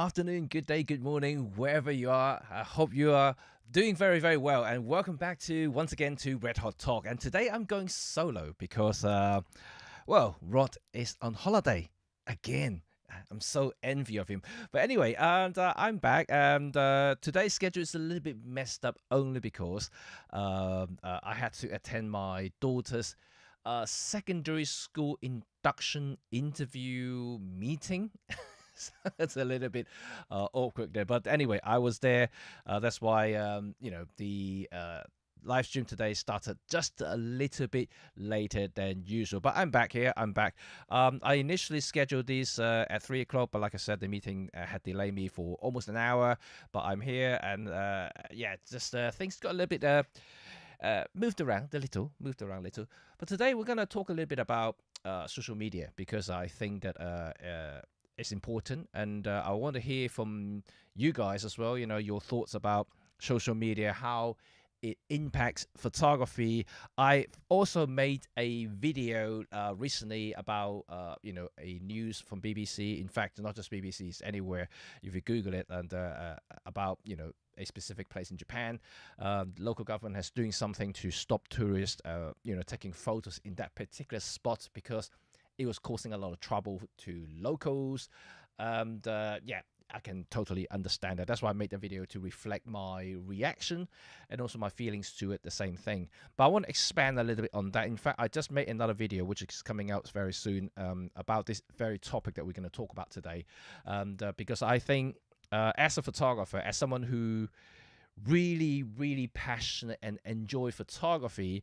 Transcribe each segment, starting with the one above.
afternoon, good day, good morning, wherever you are. I hope you are doing very, very well. And welcome back to once again to Red Hot Talk. And today I'm going solo because, Rod is on holiday again. I'm so envy of him. But anyway, and I'm back, and today's schedule is a little bit messed up only because I had to attend my daughter's secondary school induction interview meeting. It's a little bit awkward there, but anyway, I was there. That's why the live stream today started just a little bit later than usual. But I'm back here. I'm back. I initially scheduled this at 3 o'clock, but like I said, the meeting had delayed me for almost an hour. But I'm here, and just things got a little bit moved around a little. But today we're gonna talk a little bit about social media because I think that it's important, and I want to hear from you guys as well. You know, your thoughts about social media, how it impacts photography. I also made a video recently about a news from BBC. In fact, not just BBC, it's anywhere if you Google it, and about a specific place in Japan. The local government has doing something to stop tourists, taking photos in that particular spot because it was causing a lot of trouble to locals. And I can totally understand that. That's why I made the video, to reflect my reaction and also my feelings to it, the same thing. But I want to expand a little bit on that. In fact, I just made another video, which is coming out very soon, about this very topic that we're going to talk about today. And because I think as a photographer, as someone who really, really passionate and enjoy photography,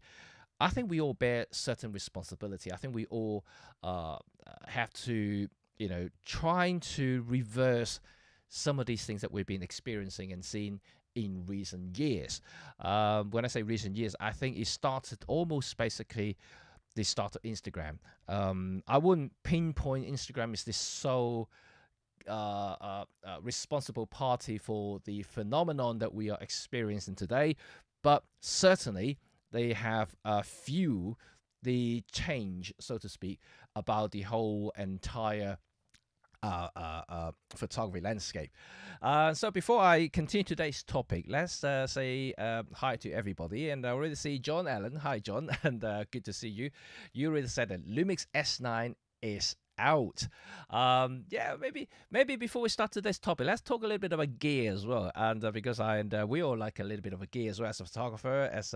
I think we all bear certain responsibility. I think we all have to, trying to reverse some of these things that we've been experiencing and seeing in recent years. When I say recent years, I think it started almost basically the start of Instagram. I wouldn't pinpoint Instagram as this so responsible party for the phenomenon that we are experiencing today, but certainly they have fueled the change, so to speak, about the whole entire photography landscape. So before I continue today's topic, let's say hi to everybody. And I already see John Allen. Hi, John, and good to see you. You already said that Lumix S9 is out. Maybe before we start today's topic, let's talk a little bit about gear as well. And because we all like a little bit of a gear as well, as a photographer, as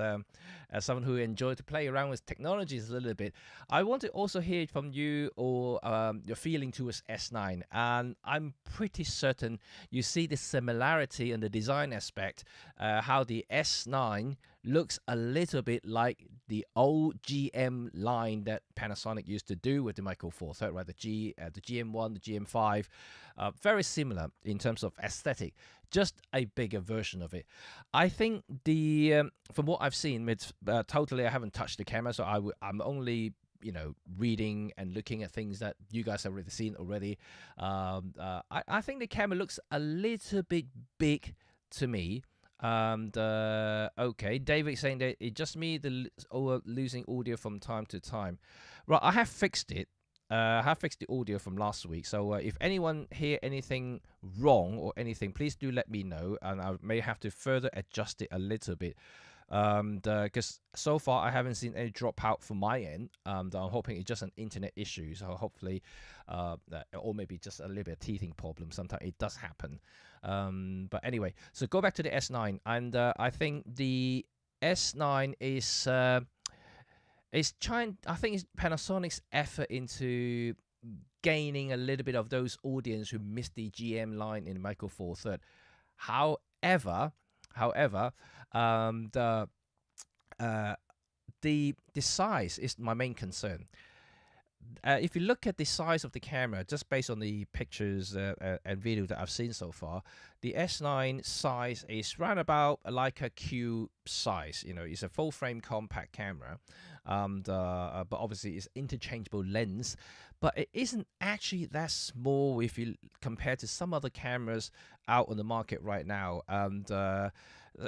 someone who enjoy to play around with technologies a little bit. I want to also hear from you, or your feeling towards S9. And I'm pretty certain you see the similarity in the design aspect, how the S9 looks a little bit like the old GM line that Panasonic used to do with the Micro Four Third, right? The GM1, the GM5, very similar in terms of aesthetic, just a bigger version of it. I think from what I've seen, it's totally. I haven't touched the camera, so I'm only reading and looking at things that you guys have already seen already. I think the camera looks a little bit big to me. And okay, David saying that it's just me losing audio from time to time. Right, I have fixed it. I have fixed the audio from last week. So if anyone hear anything wrong or anything, please do let me know, and I may have to further adjust it a little bit. Because so far I haven't seen any drop out from my end. I'm hoping it's just an internet issue. So hopefully, or maybe just a little bit of teething problem. Sometimes it does happen. But anyway, so go back to the S9, and I think the S9 is trying. I think it's Panasonic's effort into gaining a little bit of those audience who missed the GM line in Micro Four Third. However, the size is my main concern. If you look at the size of the camera, just based on the pictures and video that I've seen so far, the S9 size is round about like a Q size. It's a full frame compact camera, but obviously it's interchangeable lens. But it isn't actually that small if you compare to some other cameras out on the market right now. And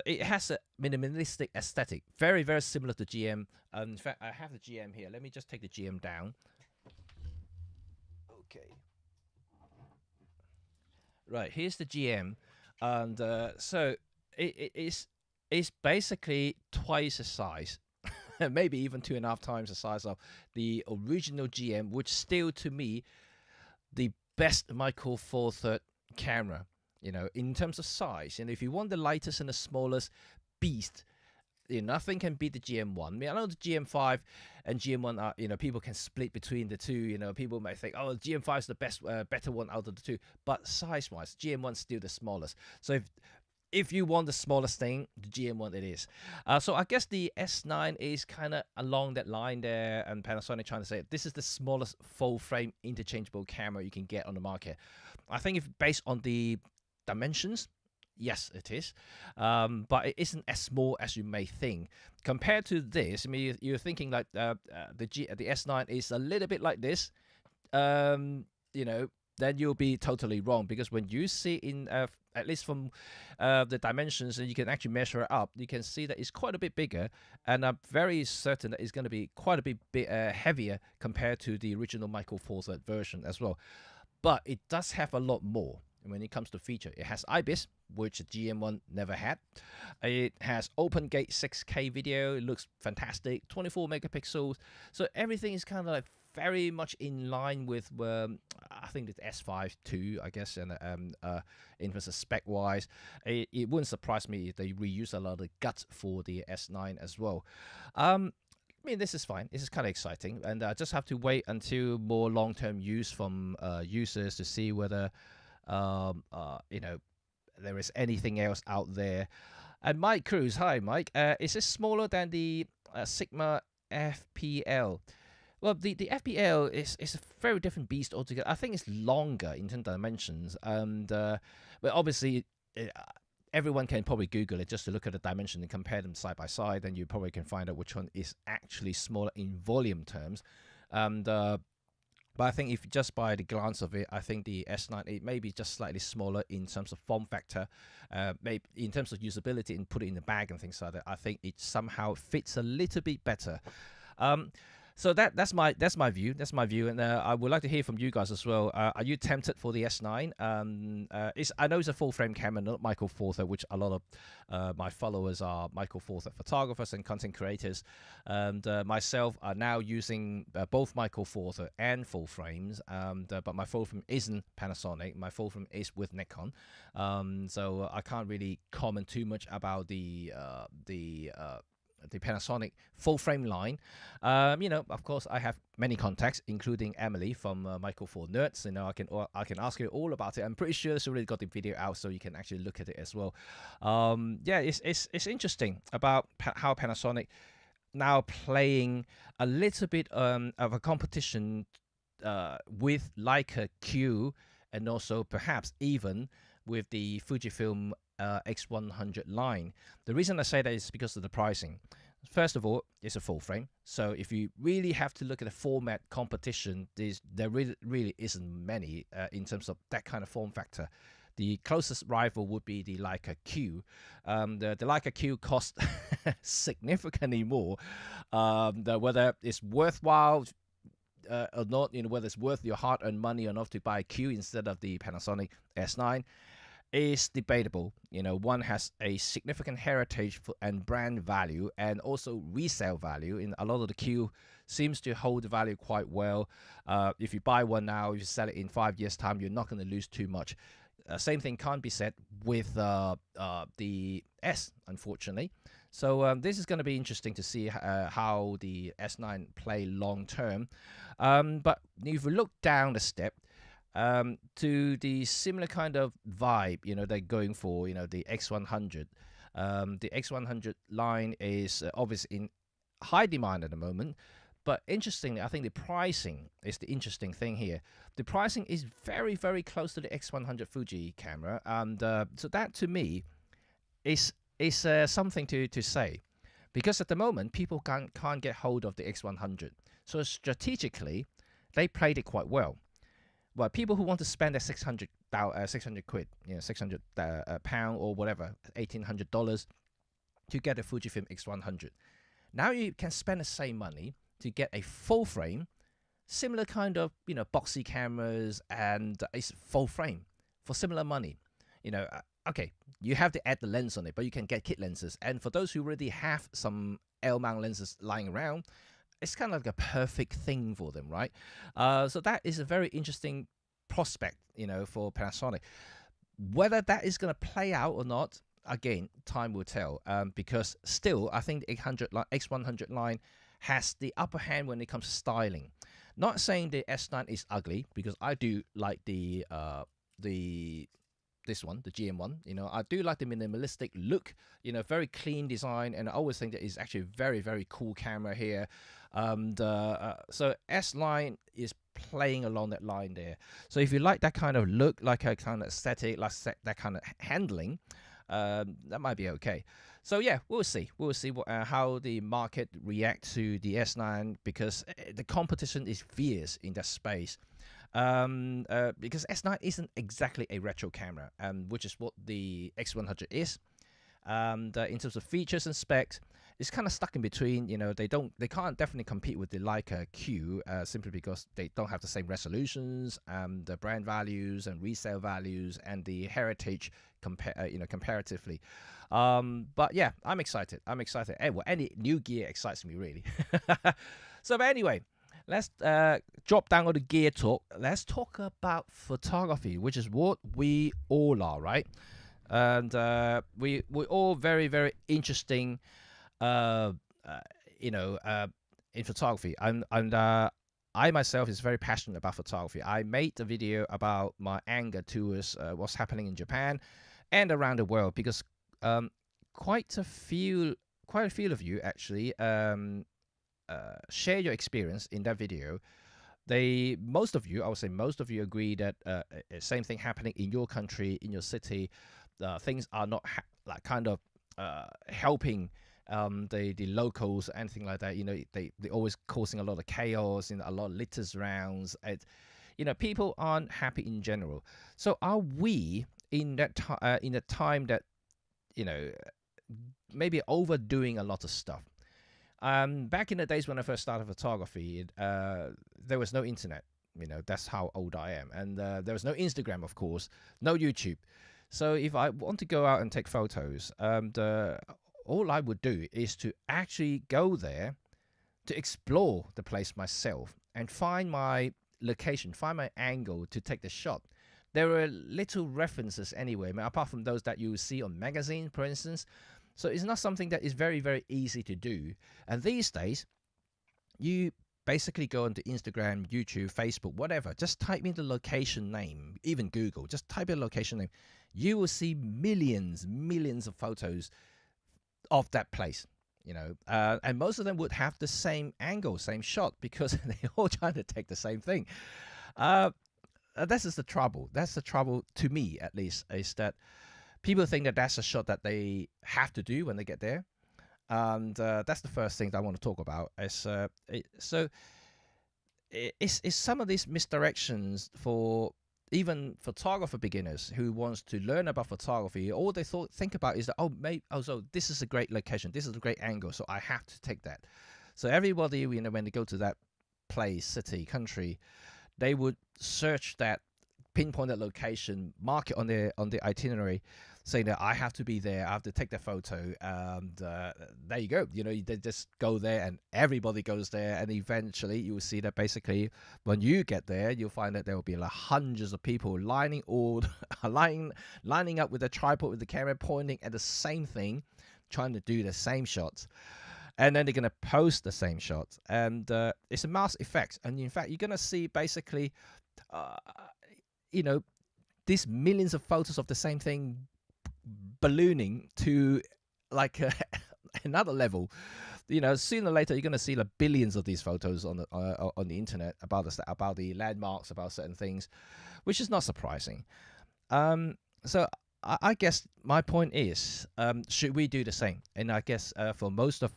it has a minimalistic aesthetic, very, very similar to GM. In fact, I have the GM here. Let me just take the GM down. Okay. Right, here's the GM, and so it's basically twice the size, maybe even 2.5 times the size of the original GM, which still to me the best Michael Four Third camera. In terms of size, and if you want the lightest and the smallest beast, nothing can beat the GM1. I mean, I know the GM5 and GM1 are, people can split between the two. People may think, oh, GM5 is the best, better one out of the two. But size-wise, GM1 is still the smallest. So if you want the smallest thing, the GM1 it is. So I guess the S9 is kind of along that line there, and Panasonic trying to say this is the smallest full-frame interchangeable camera you can get on the market. I think if based on the dimensions, yes, it is, but it isn't as small as you may think. Compared to this, I mean, you're thinking like the S9 is a little bit like this, then you'll be totally wrong, because when you see in at least from the dimensions, and you can actually measure it up, you can see that it's quite a bit bigger, and I'm very certain that it's going to be quite a bit heavier compared to the original Michael Four Third version as well. But it does have a lot more when it comes to feature. It has IBIS, which the GM1 never had. It has open gate 6K video. It looks fantastic. 24 megapixels. So everything is kind of like very much in line with I think the S5 too, I guess, and in terms of spec wise, it wouldn't surprise me if they reuse a lot of the guts for the S9 as well. I mean, this is fine. This is kind of exciting, and I just have to wait until more long-term use from users to see whether there is anything else out there. And Mike Cruz, hi Mike. Is this smaller than the Sigma FPL? Well, the FPL is a very different beast altogether. I think it's longer in terms of dimensions, and but obviously everyone can probably Google it just to look at the dimension and compare them side by side, and you probably can find out which one is actually smaller in volume terms. And but I think if just by the glance of it, I think the S9 may be just slightly smaller in terms of form factor, maybe in terms of usability and put it in the bag and things like that. I think it somehow fits a little bit better. So that's my view. That's my view, and I would like to hear from you guys as well. Are you tempted for the S9? I know it's a full frame camera, not Michael Four Third, which a lot of my followers are Michael Four Third photographers and content creators, and myself are now using both Michael Four Third and full frames. But my full frame isn't Panasonic. My full frame is with Nikon. So I can't really comment too much about the Panasonic full frame line. Of course, I have many contacts, including Emily from Michael Four Nerds. I can ask you all about it. I'm pretty sure she's already got the video out, so you can actually look at it as well. It's interesting about how Panasonic now playing a little bit of a competition with Leica Q, and also perhaps even with the Fujifilm X100 line. The reason I say that is because of the pricing. First of all, it's a full frame, so if you really have to look at the format competition, there really isn't many in terms of that kind of form factor. The closest rival would be the Leica Q. The Leica Q costs significantly more. Whether it's worthwhile or not, whether it's worth your hard-earned money or not to buy a Q instead of the Panasonic S9 is debatable. One has a significant heritage and brand value, and also resale value. In a lot of the Q seems to hold the value quite well. If you buy one now, if you sell it in 5 years' time, you're not going to lose too much. Same thing can't be said with the S, unfortunately. So this is going to be interesting to see how the S9 play long term. But if we look down the step, to the similar kind of vibe, they're going for, the X100. The X100 line is obviously in high demand at the moment. But interestingly, I think the pricing is the interesting thing here. The pricing is very, very close to the X100 Fuji camera. And so that, to me, is something to say. Because at the moment, people can't get hold of the X100. So strategically, they played it quite well. Well, people who want to spend their 600 quid, 600 pound or whatever, $1,800 to get a Fujifilm X100. Now you can spend the same money to get a full frame, similar kind of, boxy cameras, and it's full frame for similar money. Okay, you have to add the lens on it, but you can get kit lenses. And for those who already have some L mount lenses lying around, it's kind of like a perfect thing for them, right? So that is a very interesting prospect, for Panasonic. Whether that is going to play out or not, again, time will tell. Because still, I think the 800 X100 line has the upper hand when it comes to styling. Not saying the S9 is ugly, because I do like the this one, the GM1. I do like the minimalistic look. Very clean design, and I always think that it's actually a very, very cool camera here. So S line is playing along that line there. So if you like that kind of look, like a kind of aesthetic, like that kind of handling, that might be okay. So yeah, we'll see. We'll see how the market reacts to the S9, because the competition is fierce in that space. Because S9 isn't exactly a retro camera, which is what the X100 is. In terms of features and specs, it's kind of stuck in between. They can't definitely compete with the Leica Q, simply because they don't have the same resolutions, the brand values and resale values, and the heritage comparatively. But yeah, I'm excited. Any new gear excites me, really. So, but anyway, let's drop down on the gear talk. Let's talk about photography, which is what we all are, right? And we're all very, very interesting, in photography. I myself is very passionate about photography. I made a video about my anger towards what's happening in Japan and around the world, because quite a few of you actually share your experience in that video. Most of you agree that same thing happening in your country, in your city. Things are not helping the locals, anything like that. They're always causing a lot of chaos, a lot of litters rounds. People aren't happy in general. So are we in a time that maybe overdoing a lot of stuff? Back in the days when I first started photography, there was no internet. That's how old I am. And there was no Instagram, of course, no YouTube. So if I want to go out and take photos, all I would do is to actually go there to explore the place myself and find my location, find my angle to take the shot. There were little references anyway, apart from those that you see on magazines, for instance. So it's not something that is very, very easy to do. And these days, you basically go onto Instagram, YouTube, Facebook, whatever. Just type in the location name, even Google. Just type in location name. You will see millions of photos of that place. And most of them would have the same angle, same shot, because they're all trying to take the same thing. This is the trouble. That's the trouble, to me at least, is that people think that that's a shot that they have to do when they get there. And that's the first thing that I want to talk about. It's some of these misdirections for even photographer beginners who wants to learn about photography. All they think about is that, so this is a great location, this is a great angle, so I have to take that. So everybody, when they go to that place, city, country, they would search that, pinpoint that location, mark it on the itinerary, saying that I have to be there, I have to take the photo, and there you go. They just go there, and everybody goes there, and eventually you will see that basically when you get there, you'll find that there will be like hundreds of people lining up with a tripod, with the camera pointing at the same thing, trying to do the same shots. And then they're going to post the same shots, and it's a mass effect. And in fact, you're going to see basically these millions of photos of the same thing ballooning to like another level. Sooner or later you're going to see like billions of these photos on the internet about the landmarks, about certain things, which is not surprising. So I guess my point is, should we do the same? And I guess for most of,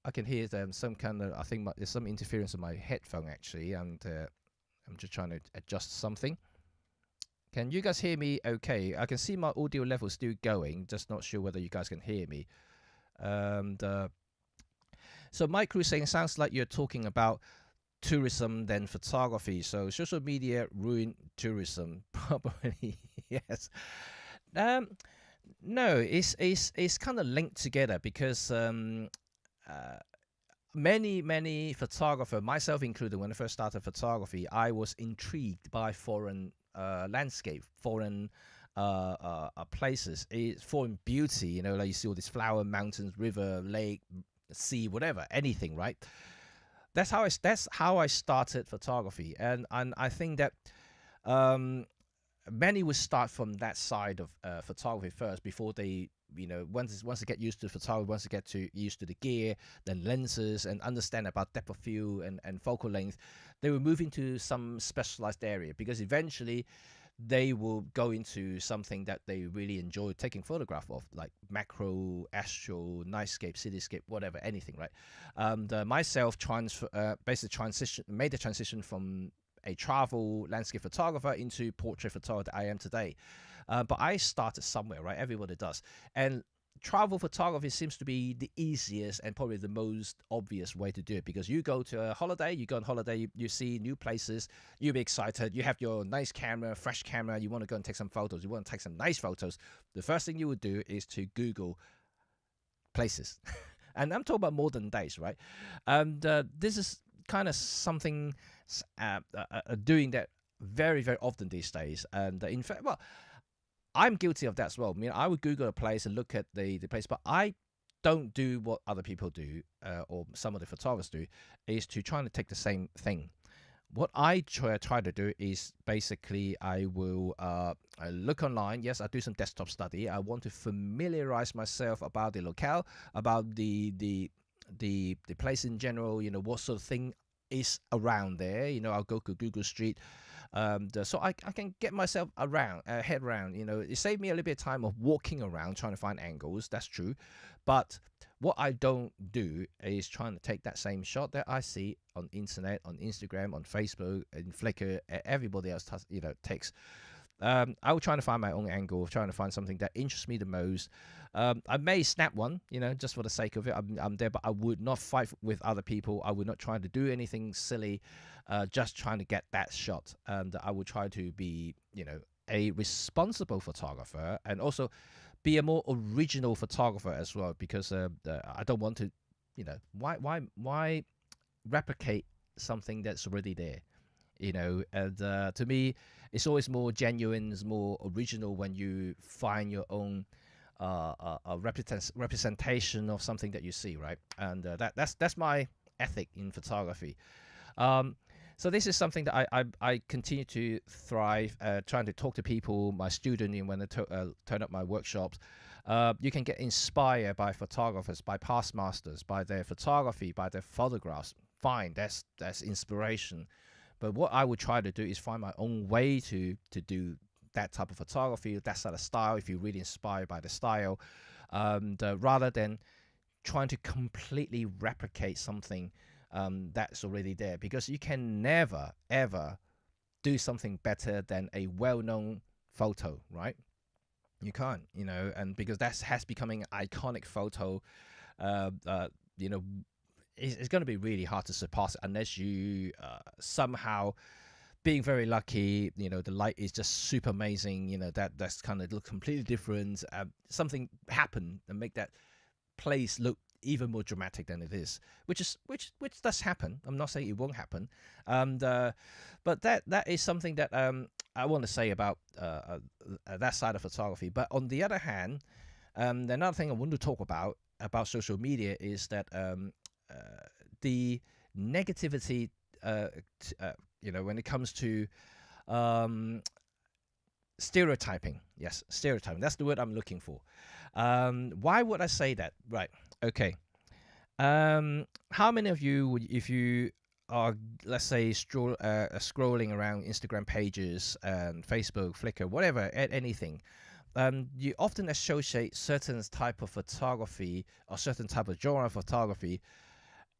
I can hear some kind of, I think there's some interference in my headphone actually, and I'm just trying to adjust something. Can you guys hear me okay? I can see my audio level still going, just not sure whether you guys can hear me. So Mike Cruz saying, sounds like you're talking about tourism than photography. So social media ruined tourism, probably. Yes. Um, no, it's kind of linked together because uh, many photographer, myself included, when I first started photography, I was intrigued by foreign landscape, foreign places, foreign beauty. You know, like you see all these flower, mountains, river, lake, sea, whatever, anything, right? That's how I started photography, and I think that um, many would start from that side of photography first before they, once they get used to photography, once they get used to the gear, then lenses, and understand about depth of field and focal length, they will move into some specialized area, because eventually they will go into something that they really enjoy taking photograph of, like macro, astral, nightscape, cityscape, whatever, anything, right? Myself basically made the transition from a travel landscape photographer into portrait photographer that I am today. But I started somewhere, right? Everybody does. And travel photography seems to be the easiest and probably the most obvious way to do it, because you go to a holiday, you go on holiday, you see new places, you'll be excited, you have your nice camera, fresh camera, you want to go and take some photos, you want to take some nice photos. The first thing you would do is to Google places. And I'm talking about modern days, right? And this is kind of something doing that very, very often these days. And in fact, well, I'm guilty of that as well. I mean, I would Google a place and look at the place, but I don't do what other people do, or some of the photographers do, is to try to take the same thing. What I try to do is basically I will I look online. Yes, I do some desktop study. I want to familiarize myself about the locale, about the place in general. You know, what sort of thing is around there. You know, I'll go to Google Street, so I can get myself head around. You know, it saved me a little bit of time of walking around trying to find angles. That's true, but what I don't do is trying to take that same shot that I see on internet, on Instagram, on Facebook, and Flickr. Everybody else, takes. I will try to find my own angle, trying to find something that interests me the most. I may snap one, just for the sake of it. I'm there, but I would not fight with other people. I would not try to do anything silly, just trying to get that shot. And I would try to be, a responsible photographer, and also be a more original photographer as well, because I don't want to, why replicate something that's already there, and to me, it's always more genuine, it's more original when you find your own representation of something that you see, right? And that's my ethic in photography. So this is something that I continue to thrive, trying to talk to people, my students, and when they turn up my workshops. You can get inspired by photographers, by past masters, by their photography, by their photographs. Fine, that's inspiration. But what I would try to do is find my own way to do that type of photography, that sort of style, if you're really inspired by the style, rather than trying to completely replicate something that's already there, because you can never, ever do something better than a well-known photo, right? You can't, and because that has becoming an iconic photo, you know, it's going to be really hard to surpass it unless you somehow, being very lucky, the light is just super amazing, that's kind of look completely different, something happen and make that place look even more dramatic than it is, which does happen. I'm not saying it won't happen, and but that is something that I want to say about that side of photography. But on the other hand, another thing I want to talk about social media is that the negativity, when it comes to stereotyping. Yes, stereotyping. That's the word I'm looking for. Why would I say that? Right. Okay. How many of you would, if you are, let's say, scrolling around Instagram pages and Facebook, Flickr, whatever, anything, you often associate certain type of photography or certain type of genre of photography.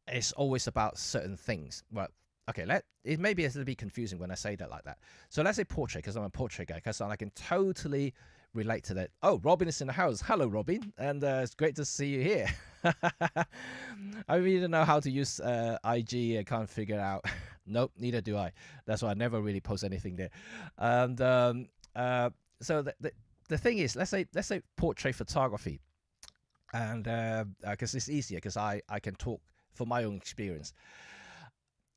It's always about certain things. Well, okay, it may be a little bit confusing when I say that like that. So let's say portrait, because I'm a portrait guy, because I can totally relate to that. Oh, Robin is in the house. Hello, Robin, and it's great to see you here. I really don't know how to use IG. I can't figure it out. Nope, neither do I. That's why I never really post anything there. And uh, so the thing is, let's say portrait photography, and because it's easier because I can talk from my own experience.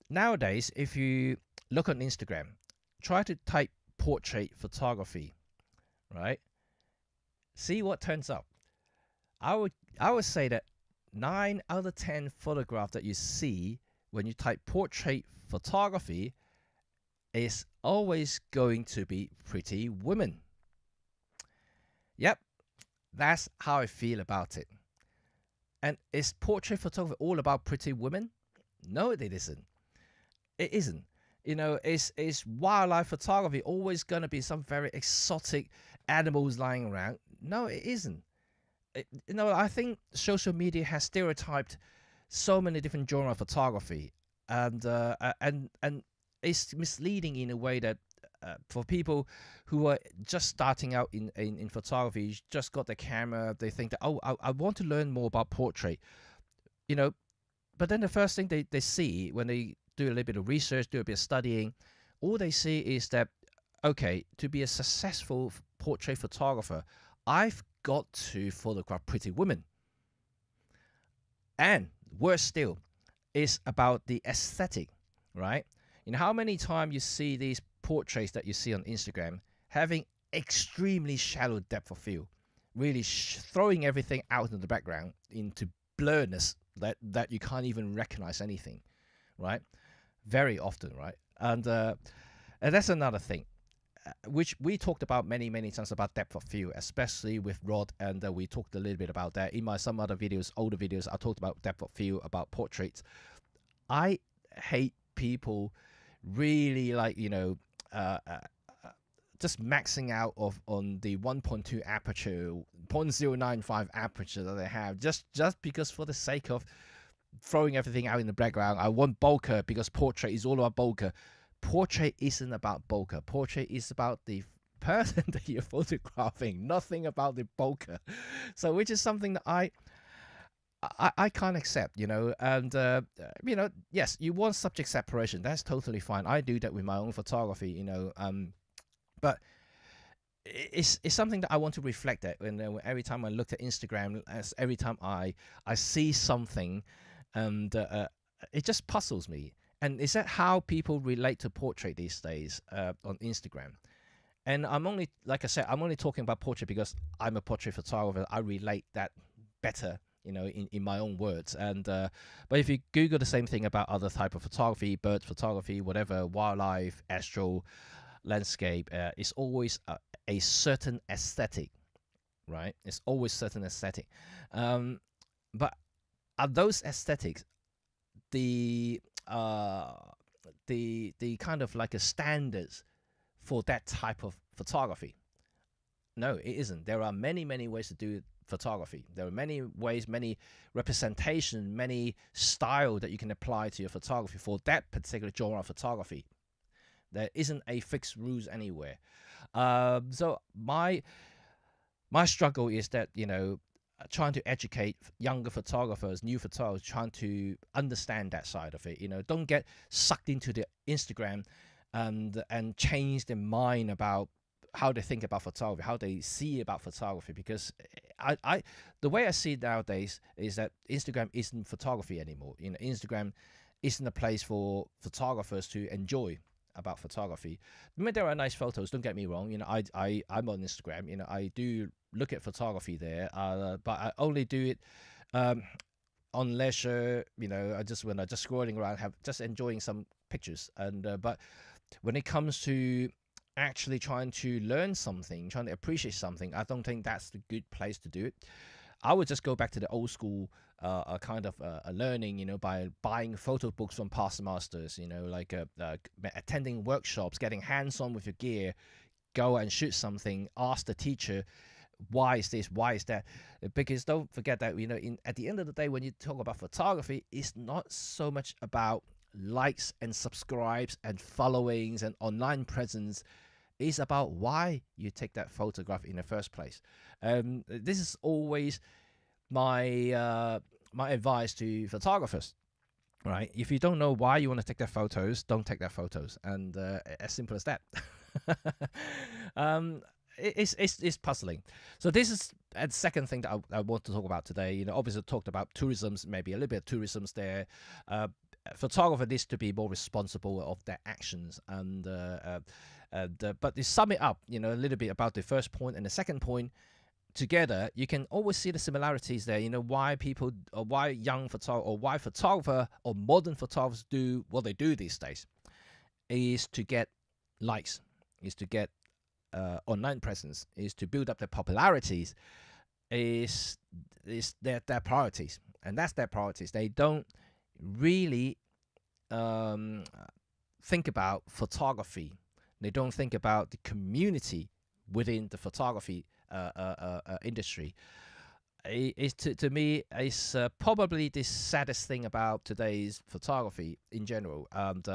Nowadays, if you look on Instagram, try to type portrait photography, right? See what turns up. I would say that 9 out of 10 photographs that you see when you type portrait photography is always going to be pretty women. Yep, that's how I feel about it. And is portrait photography all about pretty women? No, it isn't. It isn't. Is wildlife photography always going to be some very exotic animals lying around? No, it isn't. I think social media has stereotyped so many different genre of photography, and it's misleading in a way that for people who are just starting out in photography, just got the camera, they think that, oh, I want to learn more about portrait, you know. But then the first thing they see when they do a little bit of research, do a bit of studying, all they see is that, okay, to be a successful portrait photographer, I've got to photograph pretty women. And worse still, is about the aesthetic, right? How many times you see these portraits that you see on Instagram having extremely shallow depth of field, really throwing everything out in the background into blurriness that you can't even recognize anything, right? Very often, right? And that's another thing, which we talked about many times about depth of field, especially with Rod, and we talked a little bit about that in my some other videos, older videos. I talked about depth of field, about portraits. I hate people really like just maxing out on the 1.2 aperture, 0.095 aperture that they have, just because for the sake of throwing everything out in the background. I want bokeh because portrait is all about bokeh. Portrait isn't about bokeh. Portrait is about the person that you're photographing, nothing about the bokeh. So, which is something that I can't accept, and yes, you want subject separation. That's totally fine. I do that with my own photography, but it's something that I want to reflect that when every time I look at Instagram, as every time I see something, and it just puzzles me. And is that how people relate to portrait these days on Instagram? And I'm only, like I said, I'm only talking about portrait because I'm a portrait photographer. I relate that better, in my own words. And but if you Google the same thing about other type of photography, bird photography, whatever, wildlife, astral, landscape, it's always a certain aesthetic, right? It's always certain aesthetic. But are those aesthetics the the kind of like a standards for that type of photography? No, it isn't. There are many ways to do photography. There are many ways, many representation, many style that you can apply to your photography for that particular genre of photography. There isn't a fixed rules anywhere. So my struggle is that, trying to educate younger photographers, new photographers, trying to understand that side of it. Don't get sucked into the Instagram and change their mind about how they think about photography, how they see about photography. Because the way I see it nowadays is that Instagram isn't photography anymore. Instagram isn't a place for photographers to enjoy about photography. I mean, there are nice photos, don't get me wrong. I'm on Instagram. I do look at photography there, but I only do it on leisure. When I just scrolling around, just enjoying some pictures. And but when it comes to actually trying to learn something, trying to appreciate something, I don't think that's the good place to do it. I would just go back to the old school kind of learning, by buying photo books from past masters, like attending workshops, getting hands-on with your gear, go and shoot something, ask the teacher, why is this, why is that? Because don't forget that, at the end of the day, when you talk about photography, it's not so much about likes and subscribes and followings and online presence. It's about why you take that photograph in the first place. This is always my my advice to photographers, right? If you don't know why you want to take their photos, don't take their photos, and as simple as that. um, it's puzzling. So this is a second thing that I want to talk about today. Obviously talked about tourism's, maybe a little bit of tourism's there. Photographer needs to be more responsible of their actions, but to sum it up, a little bit about the first point and the second point together, you can always see the similarities there. Why people, or why young photographer, or why photographer or modern photographers do what they do these days, is to get likes, is to get online presence, is to build up their popularities, is their priorities, and that's their priorities. They don't really think about photography. They don't think about the community within the photography industry. To me, it's probably the saddest thing about today's photography in general. And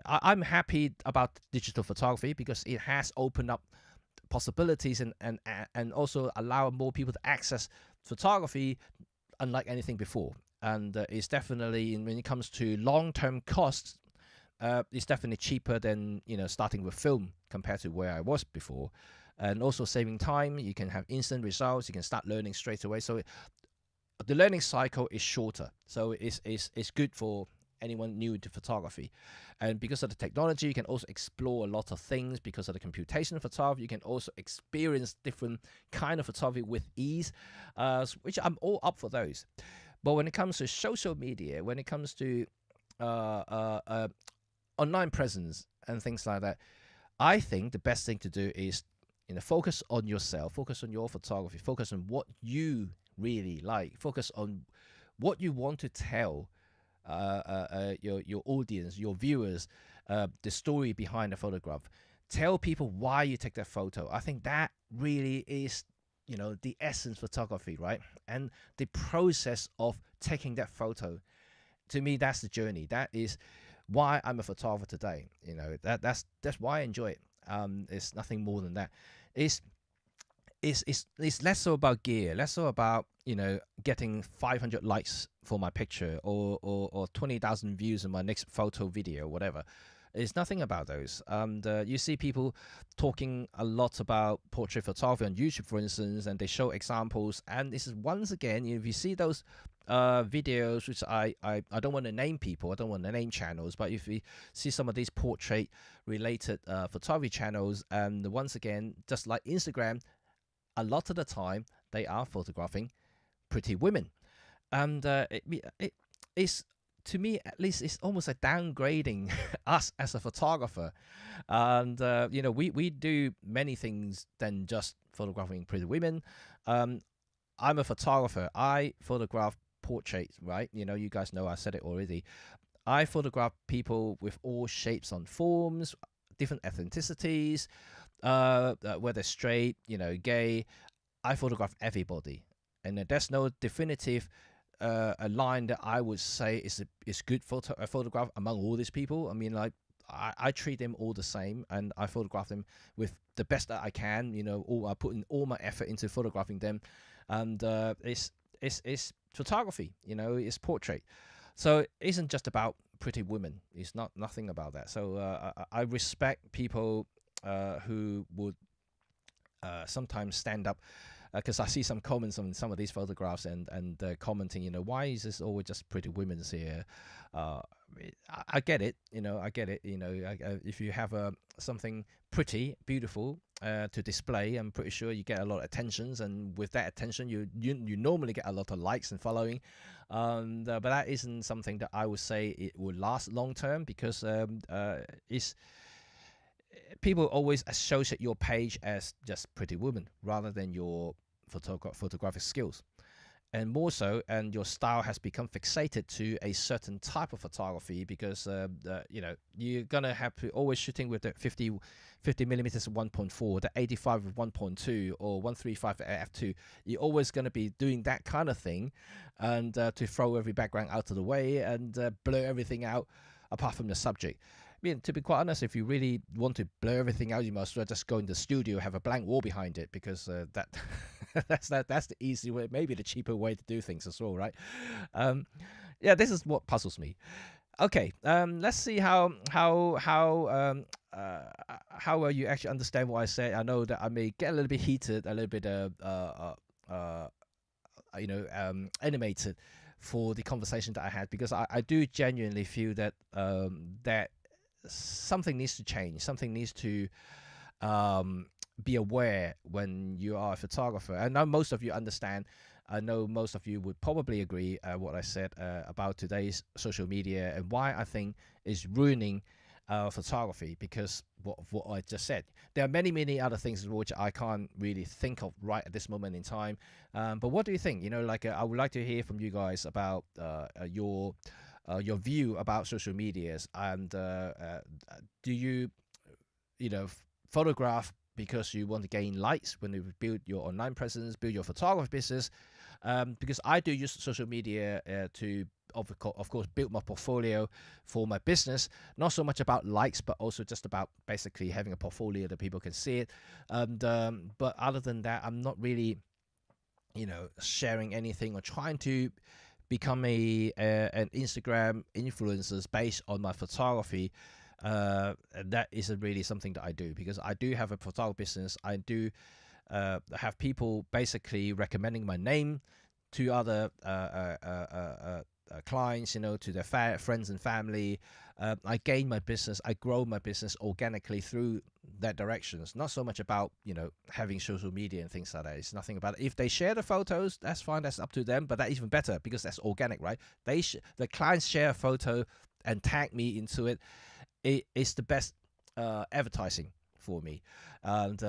I'm happy about digital photography because it has opened up possibilities and also allow more people to access photography unlike anything before. And it's definitely, when it comes to long-term costs, it's definitely cheaper than starting with film compared to where I was before. And also saving time, you can have instant results, you can start learning straight away. So the learning cycle is shorter. So it's good for anyone new to photography. And because of the technology, you can also explore a lot of things. Because of the computational photography, you can also experience different kind of photography with ease, which I'm all up for those. But when it comes to social media, when it comes to online presence and things like that, I think the best thing to do is focus on yourself, focus on your photography, focus on what you really like, focus on what you want to tell your audience, your viewers, the story behind the photograph. Tell people why you take that photo. I think that really is the essence of photography, right? And the process of taking that photo, to me, that's the journey. That is why I'm a photographer today. That's why I enjoy it. It's nothing more than that. It's less so about gear, less so about getting 500 likes for my picture or 20,000 views in my next photo, video, whatever. It's nothing about those. And you see people talking a lot about portrait photography on YouTube, for instance, and they show examples. And this is, once again, if you see those videos, which I don't want to name people, I don't want to name channels, but if you see some of these portrait related photography channels, and once again, just like Instagram, a lot of the time they are photographing pretty women. And it's, to me at least, it's almost like downgrading us as a photographer. And we do many things than just photographing pretty women. I'm a photographer. I photograph portraits, right? You guys know I said it already. I photograph people with all shapes and forms, different ethnicities, whether straight, gay. I photograph everybody, and there's no definitive a line that I would say is good photograph among all these people. I mean, like, I treat them all the same, and I photograph them with the best that I can. I put in all my effort into photographing them, and it's photography. It's portrait. So it isn't just about pretty women. It's nothing about that. So I respect people who would sometimes stand up, because I see some comments on some of these photographs and commenting, why is this always just pretty women's here? I get it, I get it. If you have something pretty, beautiful to display, I'm pretty sure you get a lot of attentions, and with that attention, you normally get a lot of likes and following. But that isn't something that I would say it would last long term, because it's, people always associate your page as just pretty woman rather than your photographic skills. And more so, and your style has become fixated to a certain type of photography, because you're gonna have to always shooting with the 50 millimeters 1.4, the 85 with 1.2, or 135 f2. You're always gonna be doing that kind of thing, and to throw every background out of the way and blur everything out apart from the subject. mean, to be quite honest, if you really want to blur everything out, you must as well just go in the studio, have a blank wall behind it, because that that's the easy way, maybe the cheaper way to do things as well, right? Um, yeah, this is what puzzles me. Okay, let's see how well you actually understand what I said. I know that I may get a little bit heated, a little bit animated for the conversation that I had, because I do genuinely feel that that something needs to change, something needs to um, be aware when you are a photographer. I know most of you understand. I know most of you would probably agree what I said about today's social media and why I think is ruining photography, because what I just said. There are many other things which I can't really think of right at this moment in time. But what do you think? Like I would like to hear from you guys about your view about social medias, and do you photograph because you want to gain likes when you build your online presence, build your photography business? Because I do use social media to, of course, build my portfolio for my business. Not so much about likes, but also just about basically having a portfolio that people can see it. And but other than that, I'm not really, sharing anything or trying to become an Instagram influencer based on my photography. That isn't really something that I do, because I do have a photography business. I do have people basically recommending my name to other clients, to their friends and family. I gain my business, I grow my business organically through that direction. It's not so much about having social media and things like that. It's nothing about it. If they share the photos, that's fine, that's up to them. But that's even better, because that's organic, right? The clients share a photo and tag me into it. It's the best advertising for me. And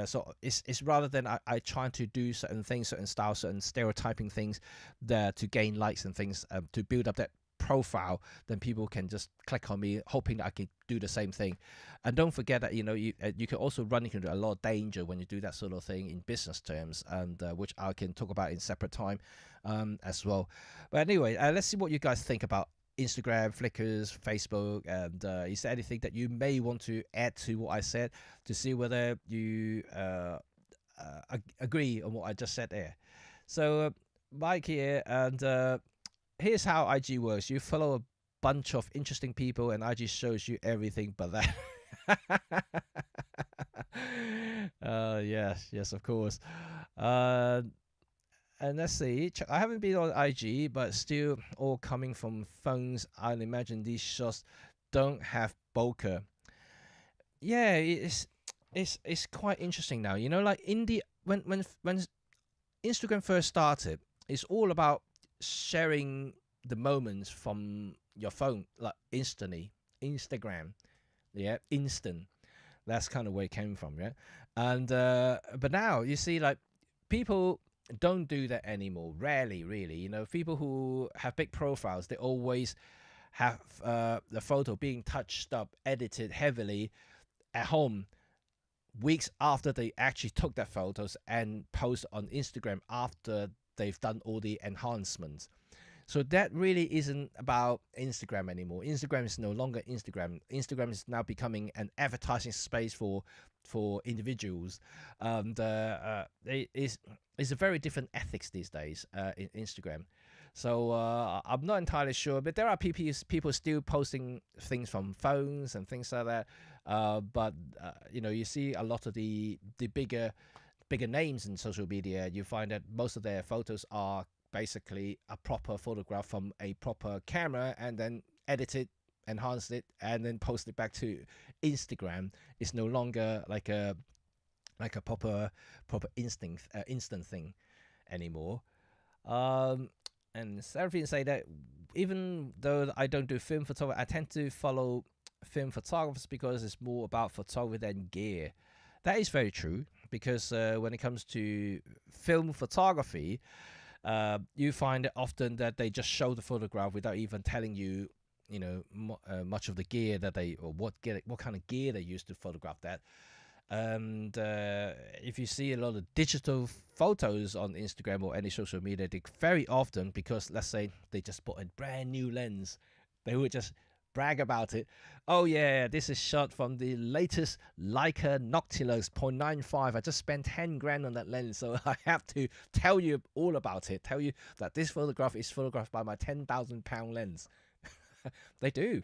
so it's rather than I trying to do certain things, certain styles, certain stereotyping things there to gain likes and things, to build up that profile, then people can just click on me hoping that I can do the same thing. And don't forget that you can also run into a lot of danger when you do that sort of thing in business terms, and which I can talk about in separate time as well. But anyway, let's see what you guys think about Instagram, Flickrs, Facebook, and is there anything that you may want to add to what I said, to see whether you agree on what I just said there. So Mike here, and here's how IG works. You follow a bunch of interesting people, and IG shows you everything but that. Yes, of course. And let's see, I haven't been on IG, but still all coming from phones. I'll imagine these shots don't have bokeh. Yeah, it's quite interesting now. Like when Instagram first started, it's all about sharing the moments from your phone, like instantly. Instagram, yeah, instant. That's kind of where it came from, yeah. And but now you see, like, people don't do that anymore. Rarely, really. People who have big profiles, they always have the photo being touched up, edited heavily at home weeks after they actually took their photos, and post on Instagram after they've done all the enhancements. So that really isn't about Instagram anymore. Instagram is no longer Instagram. Instagram is now becoming an advertising space for individuals. It's a very different ethics these days in Instagram. So I'm not entirely sure, but there are people still posting things from phones and things like that. But you see a lot of the bigger names in social media. You find that most of their photos are basically a proper photograph from a proper camera, and then edited, enhanced it, and then post it back to Instagram. It's no longer like a proper instant thing anymore. And Seraphine say that even though I don't do film photography, I tend to follow film photographers because it's more about photography than gear. That is very true, because when it comes to film photography, you find it often that they just show the photograph without even telling you, much of the gear that or what kind of gear they use to photograph that. And if you see a lot of digital photos on Instagram or any social media, they very often, because let's say they just bought a brand new lens, they would just brag about it. Oh yeah, this is shot from the latest Leica Noctilux 0.95. I just spent 10 grand on that lens, so I have to tell you all about it. Tell you that this photograph is photographed by my £10,000 lens. They do,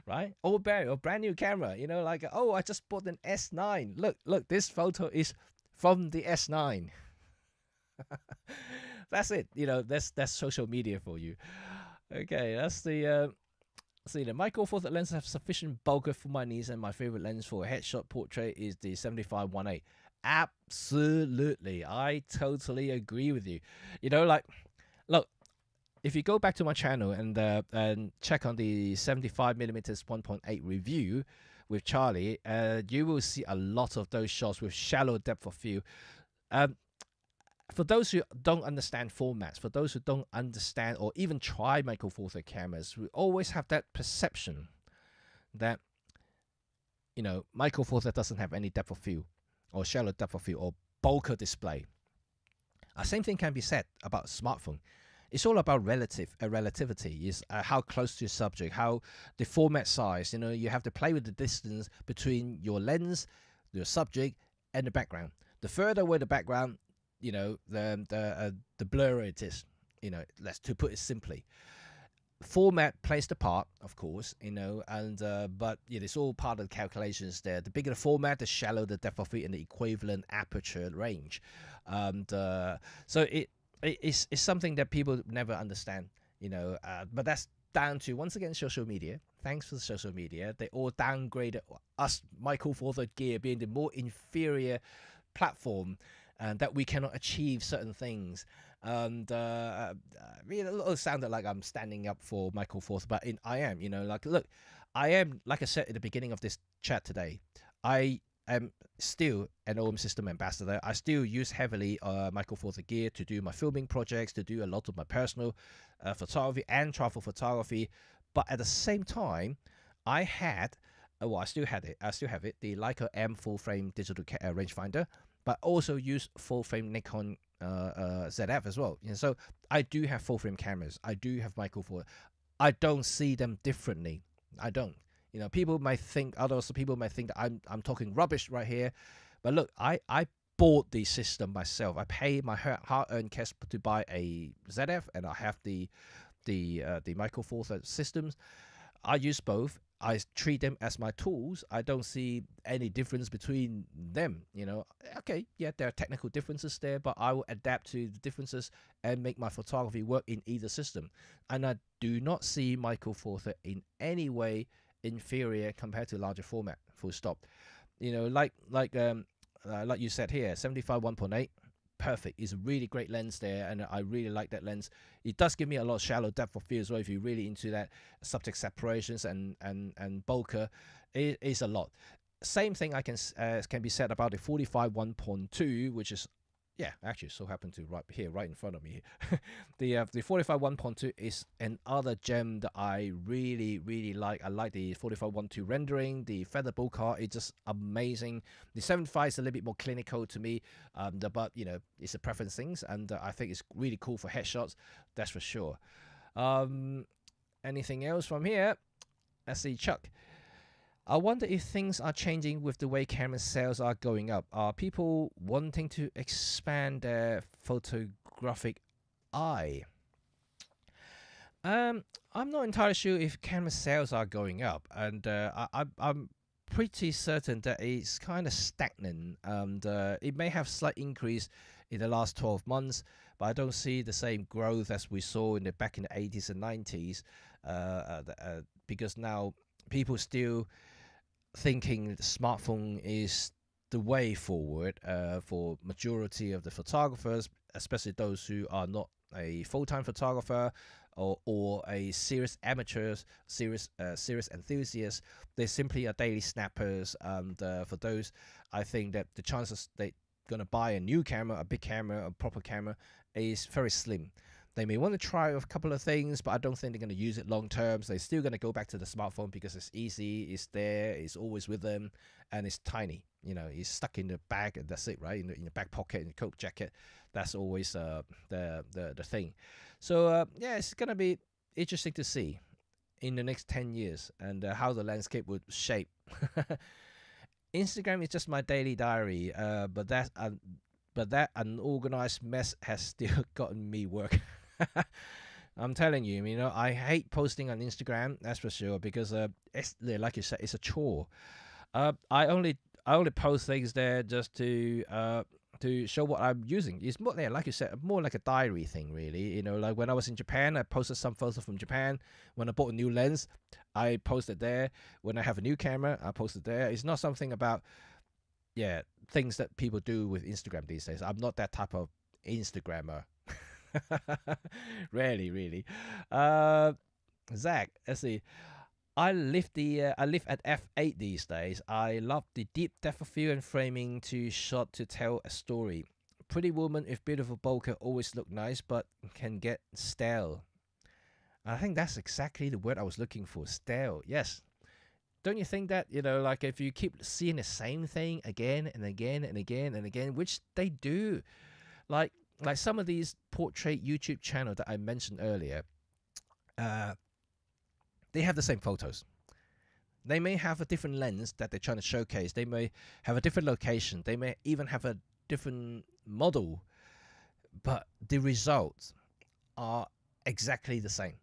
right? Or brand new camera. You know, like, oh, I just bought an S9. Look, this photo is from the S9. That's it. You know, that's social media for you. Okay, that's the see, the Micro Four Thirds lenses have sufficient bokeh for my needs, and my favorite lens for a headshot portrait is the 75-1.8. Absolutely, I totally agree with you. You know, like, look, if you go back to my channel and check on the 75mm 1.8 review with Charlie, you will see a lot of those shots with shallow depth of field. For those who don't understand formats, for those who don't understand or even try Micro Four Thirds cameras, we always have that perception that, you know, Micro Four Thirds doesn't have any depth of field or shallow depth of field or bokeh display. Same thing can be said about smartphone. It's all about relativity. Is how close to your subject, how the format size. You know, you have to play with the distance between your lens, your subject, and the background. The further away the background, you know, the blurrier it is. You know, let's to put it simply. Format plays the part, of course, you know, and but yeah, it's all part of the calculations there. The bigger the format, the shallower the depth of field and the equivalent aperture range. So it's something that people never understand, you know, but that's down to, once again, social media. Thanks for the social media. They all downgraded us Micro Four Thirds gear being the more inferior platform, and that we cannot achieve certain things. And it sounded like I'm standing up for Micro Four Thirds, but I am, you know, like, look, I am, like I said at the beginning of this chat today, I am still an OM system ambassador. I still use heavily Micro Four Thirds gear to do my filming projects, to do a lot of my personal photography and travel photography. But at the same time, I had, well, I still have it, the Leica M full frame digital rangefinder, but also use full frame Nikon ZF as well. You know, so I do have full frame cameras. I do have Micro Four. I don't see them differently. I don't. You know, people might think, others people might think that I'm talking rubbish right here, but look, I bought the system myself. I paid my hard-earned cash to buy a ZF, and I have the Micro Four Thirds systems. I use both. I treat them as my tools. I don't see any difference between them. You know, okay, yeah, there are technical differences there, but I will adapt to the differences and make my photography work in either system. And I do not see Micro Four Thirds in any way inferior compared to larger format. Full stop. You know, like you said here, 75 1.8. Perfect. It's a really great lens there, and I really like that lens. It does give me a lot of shallow depth of field as well. If you're really into that subject separations and bokeh, it is a lot. Same thing can be said about the 45 1.2, which is, yeah, actually so happened to right in front of me. The 45 1.2 is another gem that I really like. I like the 45 1.2 rendering, the feather bokeh. It's just amazing. The 75 is a little bit more clinical to me, but you know, it's a preference things, and I think it's really cool for headshots. That's for sure. Anything else from here? Let's see, Chuck. I wonder if things are changing with the way camera sales are going up. Are people wanting to expand their photographic eye? I'm not entirely sure if camera sales are going up, and I'm pretty certain that it's kind of stagnant, and it may have slight increase in the last 12 months, but I don't see the same growth as we saw back in the 80s and 90s, because now people still thinking the smartphone is the way forward for majority of the photographers, especially those who are not a full-time photographer or a serious amateurs, serious enthusiasts. They simply are daily snappers, and for those, I think that the chances they're gonna buy a new camera, a big camera, a proper camera, is very slim. They may want to try a couple of things, but I don't think they're going to use it long term. So they're still going to go back to the smartphone because it's easy, it's there, it's always with them, and it's tiny. You know, it's stuck in the bag, and that's it, right? In the back pocket, in the coat jacket. That's always the thing. So yeah, it's going to be interesting to see. in the next 10 years and how the landscape would shape. Instagram is just my daily diary, but that unorganized mess has still gotten me work. I'm telling you, I hate posting on Instagram, that's for sure, because it's like you said, it's a chore. I only post things there just to show what I'm using. It's more, like you said, more like a diary thing, really. Like when I was in Japan, I posted some photos from Japan. When I bought a new lens, I posted there. When I have a new camera, I posted there. It's not something about, things that people do with Instagram these days. I'm not that type of Instagrammer. Rarely, really. Zach, let's see. I live at f8 these days. I love the deep depth of field and framing to shot to tell a story. Pretty woman with beautiful bokeh always look nice, but can get stale. I think that's exactly the word I was looking for. Stale. Yes. Don't you think that, like if you keep seeing the same thing again and again and again and again, which they do, like some of these portrait YouTube channels that I mentioned earlier, they have the same photos. They may have a different lens that they're trying to showcase. They may have a different location. They may even have a different model, but the results are exactly the same.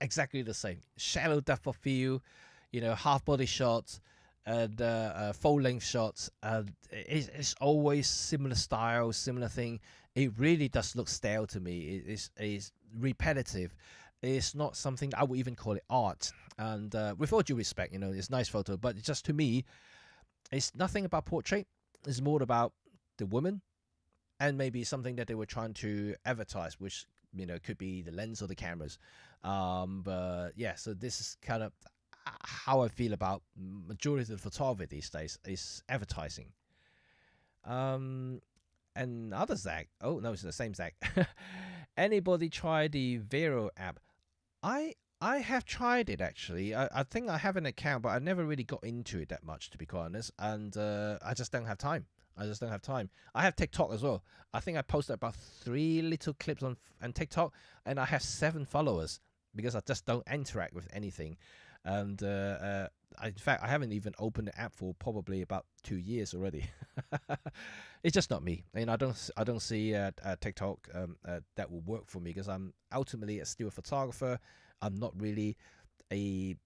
Exactly the same. Shallow depth of field, half body shots and full length shots. It's always similar style, similar thing. It really does look stale to me. It's repetitive. It's not something I would even call it art. And with all due respect, it's a nice photo, but it's just, to me, it's nothing about portrait. It's more about the woman and maybe something that they were trying to advertise, which, could be the lens or the cameras. But yeah, so this is kind of how I feel about majority of the photography these days is advertising. And other Zach, oh no, it's the same Zach. Anybody try the Vero app? I have tried it, actually. I think I have an account, but I never really got into it that much, to be quite honest. And I just don't have time. I have TikTok as well. I think I posted about 3 little clips on TikTok, and I have 7 followers because I just don't interact with anything. And in fact, I haven't even opened the app for probably about 2 years already. It's just not me, and I don't see TikTok that will work for me, because I'm ultimately still a photographer. I'm not really a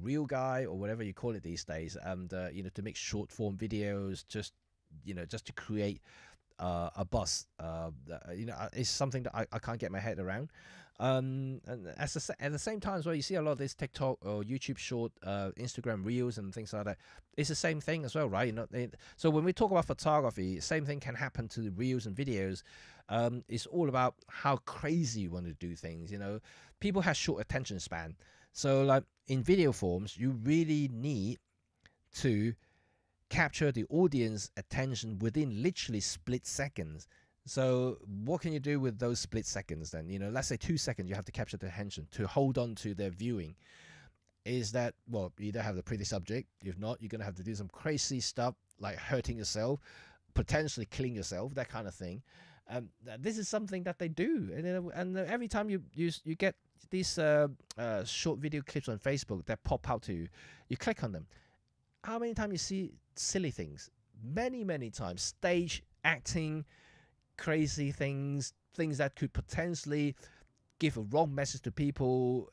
real guy, or whatever you call it these days. And to make short form videos, just to create a buzz, it's something that I can't get my head around. And at the same time as well, you see a lot of this TikTok or YouTube short, Instagram reels and things like that. It's the same thing as well, right? So when we talk about photography, same thing can happen to the reels and videos. It's all about how crazy you want to do things. People have short attention span, so like in video forms, you really need to capture the audience attention within literally split seconds. So what can you do with those split seconds then? Let's say 2 seconds you have to capture their attention to hold on to their viewing. Is that, well, you either have the pretty subject. If not, you're going to have to do some crazy stuff like hurting yourself, potentially killing yourself, that kind of thing. This is something that they do. And every time you get these short video clips on Facebook that pop out to you, you click on them. How many times you see silly things? Many times. Stage acting, crazy things that could potentially give a wrong message to people,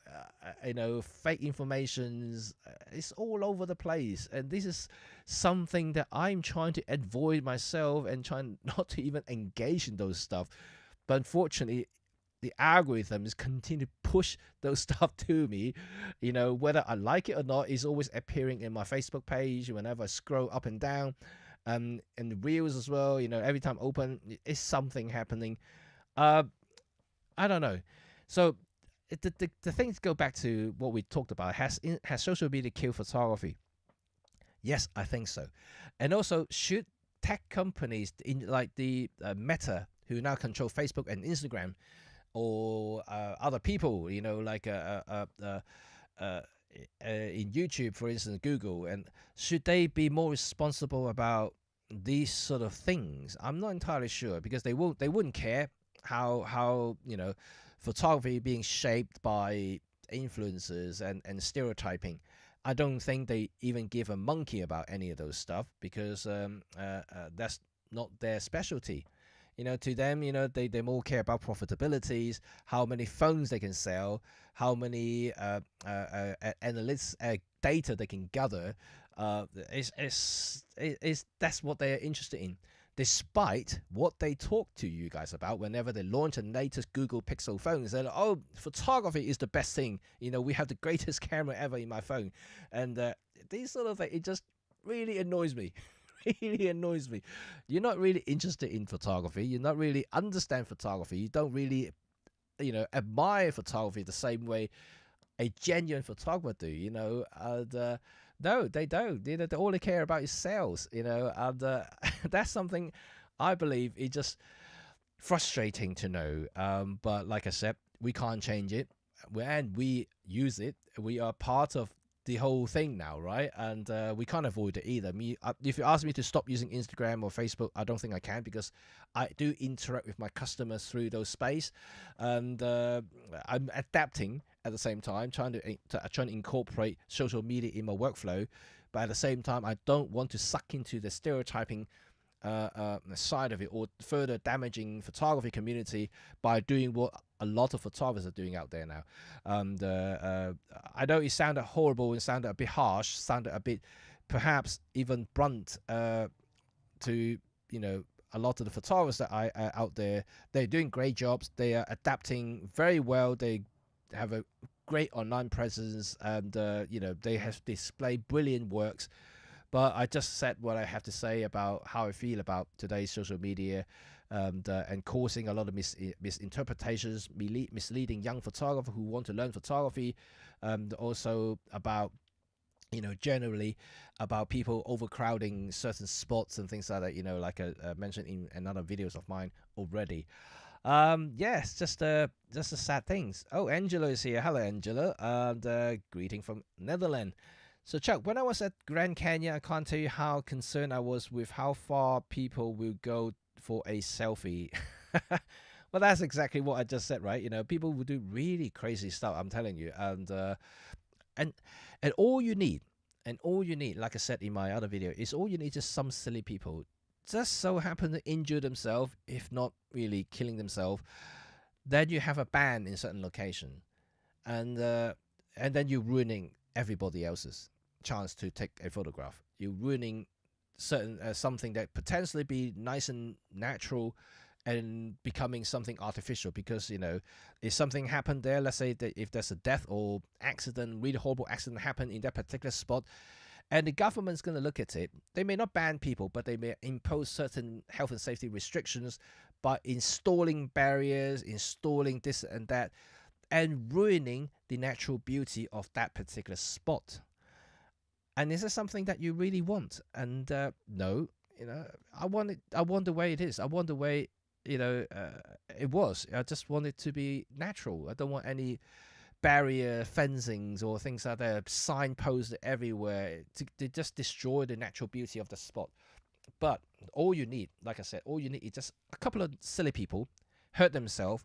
fake informations. It's all over the place, and this is something that I'm trying to avoid myself and trying not to even engage in those stuff. But unfortunately, the algorithms continue to push those stuff to me. Whether I like it or not, is always appearing in my Facebook page whenever I scroll up and down. And the reels as well, every time I open, is something happening. I don't know. So the things go back to what we talked about. Has social media killed photography? Yes, I think so. And also, should tech companies in like the Meta, who now control Facebook and Instagram, or other people, like in YouTube, for instance, Google, and should they be more responsible about these sort of things? I'm not entirely sure, because they wouldn't care how photography being shaped by influencers and stereotyping. I don't think they even give a monkey about any of those stuff because that's not their specialty. To them, they more care about profitabilities, how many phones they can sell, how many analytics data they can gather. That's what they're interested in. Despite what they talk to you guys about whenever they launch a latest Google Pixel phone, they're like, "Oh, photography is the best thing. We have the greatest camera ever in my phone," and these sort of it just really annoys me. Really annoys me. You're not really interested in photography. You're not really understand photography. You don't really, admire photography the same way a genuine photographer do. And no, they don't. All they care about is sales. And that's something I believe is just frustrating to know. But like I said, we can't change it, and we use it. We are part of the whole thing now, right? And we can't avoid it either. If you ask me to stop using Instagram or Facebook, I don't think I can, because I do interact with my customers through those space, and I'm adapting at the same time, trying to incorporate social media in my workflow. But at the same time, I don't want to suck into the stereotyping side of it, or further damaging photography community by doing what a lot of photographers are doing out there now. And I know it sounded horrible and sounded a bit harsh, sounded a bit perhaps even blunt to a lot of the photographers that I out there. They're doing great jobs. They are adapting very well. They have a great online presence, and they have displayed brilliant works. But I just said what I have to say about how I feel about today's social media, and causing a lot of misinterpretations, misleading young photographers who want to learn photography, and also about, generally about people overcrowding certain spots and things like that, like I mentioned in another videos of mine already. Yes, just a sad things. Oh, Angela is here. Hello, Angela, and greeting from Netherlands. So, Chuck, when I was at Grand Canyon, I can't tell you how concerned I was with how far people will go for a selfie. Well, that's exactly what I just said, right? People will do really crazy stuff, I'm telling you. And all you need, like I said in my other video, is all you need just some silly people just so happen to injure themselves, if not really killing themselves. Then you have a ban in certain location, and then you're ruining everybody else's chance to take a photograph. You're ruining certain something that potentially be nice and natural, and becoming something artificial, because if something happened there, let's say that if there's a death or accident, really horrible accident happen in that particular spot, and the government's going to look at it, they may not ban people, but they may impose certain health and safety restrictions by installing barriers, installing this and that, and ruining the natural beauty of that particular spot. And is this something that you really want? And no, I want the way it is. I want the way it was. I just want it to be natural. I don't want any barrier fencings or things like that, signposted everywhere to just destroy the natural beauty of the spot. But all you need, like I said, all you need is just a couple of silly people hurt themselves,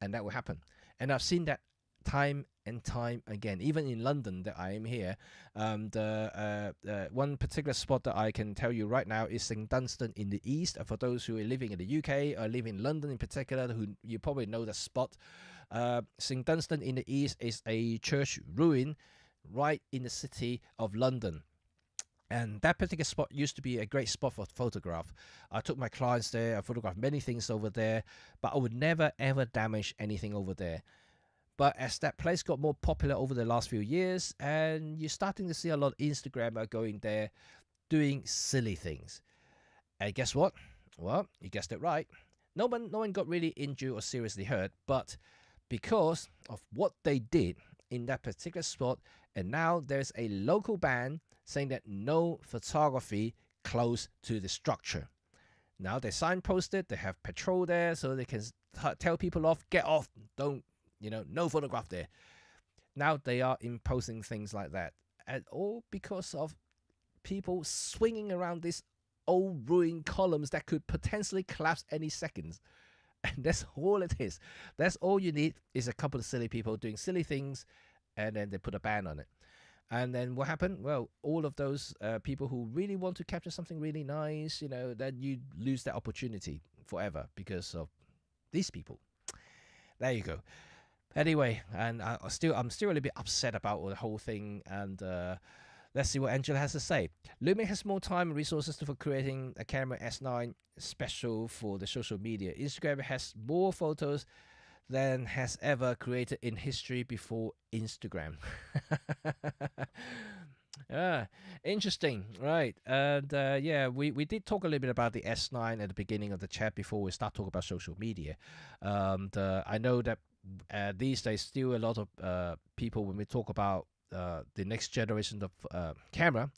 and that will happen. And I've seen that time and time again, even in London that I am here. One particular spot that I can tell you right now is St Dunstan in the east. For those who are living in the UK or live in London in particular, who you probably know the spot. St Dunstan in the east is a church ruin right in the city of London. And that particular spot used to be a great spot for photograph. I took my clients there. I photographed many things over there, but I would never ever damage anything over there. But as that place got more popular over the last few years, and you're starting to see a lot of Instagrammers going there doing silly things. And guess what? Well, you guessed it right. No one got really injured or seriously hurt, but because of what they did in that particular spot, and now there's a local ban saying that no photography close to the structure. Now they signposted, they have patrol there, so they can tell people off, get off, don't, no photograph there. Now they are imposing things like that, and all because of people swinging around these old ruined columns that could potentially collapse any seconds. And that's all it is. That's all you need is a couple of silly people doing silly things, and then they put a ban on it. And then what happened? Well, all of those people who really want to capture something really nice, then you lose that opportunity forever because of these people. There you go. Anyway, and I'm still a little bit upset about the whole thing, and let's see what Angela has to say. Lumix has more time and resources for creating a camera S9 special for the social media. Instagram has more photos than has ever created in history before Instagram. Interesting, right? And yeah, we did talk a little bit about the S9 at the beginning of the chat before we start talking about social media. I know that these days still a lot of people, when we talk about the next generation of camera,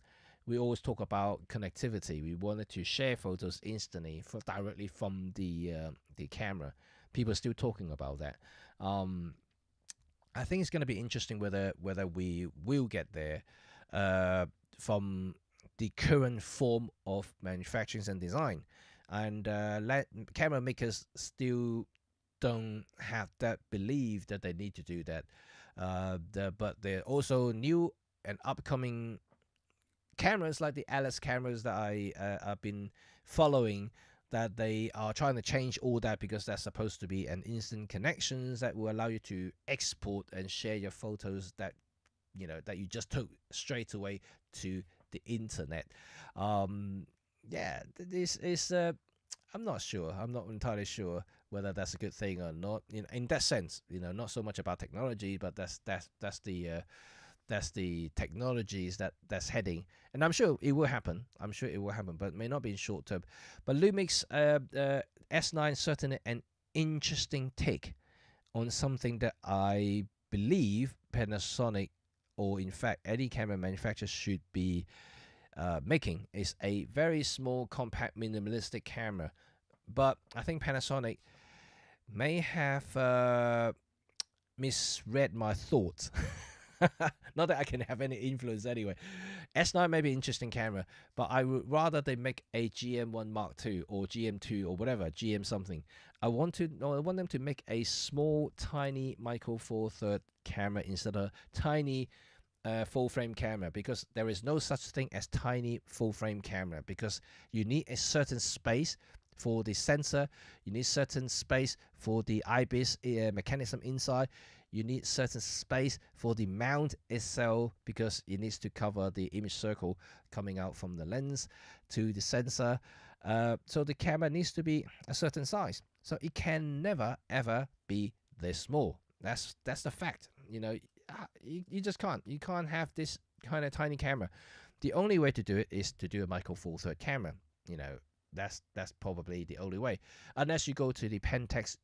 we always talk about connectivity. We wanted to share photos instantly directly from the camera. People are still talking about that. I think it's going to be interesting whether we will get there from the current form of manufacturing and design, and camera makers still don't have that belief that they need to do that. But there are also new and upcoming cameras like the Alice cameras that I've been following, that they are trying to change all that because that's supposed to be an instant connections that will allow you to export and share your photos that you just took straight away to the internet. Yeah, this is I'm not sure. I'm not entirely sure whether that's a good thing or not. In that sense, not so much about technology, but that's the technologies that's heading, and I'm sure it will happen. But it may not be in short term. But Lumix S9 certainly an interesting take on something that I believe Panasonic, or in fact any camera manufacturer, should be making, is a very small, compact, minimalistic camera. But I think Panasonic may have misread my thoughts. Not that I can have any influence anyway. S9 may be an interesting camera, but I would rather they make a GM1 Mark II or GM2 or whatever, GM something. I want them to make a small, tiny Micro Four Third camera instead of tiny full frame camera, because there is no such thing as tiny full frame camera, because you need a certain space for the sensor, you need certain space for the IBIS mechanism inside, you need certain space for the mount itself, because it needs to cover the image circle coming out from the lens to the sensor. So the camera needs to be a certain size, so it can never ever be this small. That's the fact. You just can't. You can't have this kind of tiny camera. The only way to do it is to do a Micro Four Third camera. That's probably the only way, unless you go to the Pentax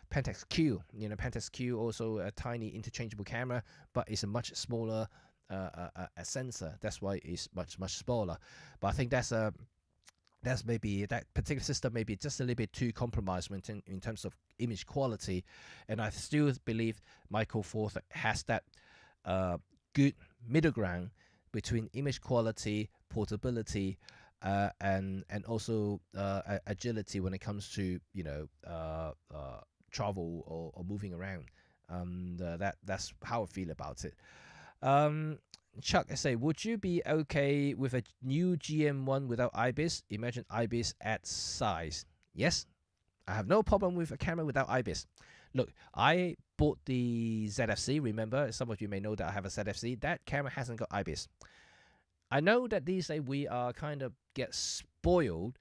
Pentax Q. Pentax Q also a tiny interchangeable camera, but it's a much smaller a sensor. That's why it's much smaller. But I think that's maybe that particular system may be just a little bit too compromised in terms of image quality, and I still believe Micro Four Third has that good middle ground between image quality, portability, and also agility when it comes to travel or moving around. That's how I feel about it. Chuck, I say, would you be okay with a new GM1 without IBIS? Imagine IBIS at size. Yes, I have no problem with a camera without IBIS. Look, I bought the ZFC. Remember, some of you may know that I have a ZFC. That camera hasn't got IBIS. I know that these days we are kind of get spoiled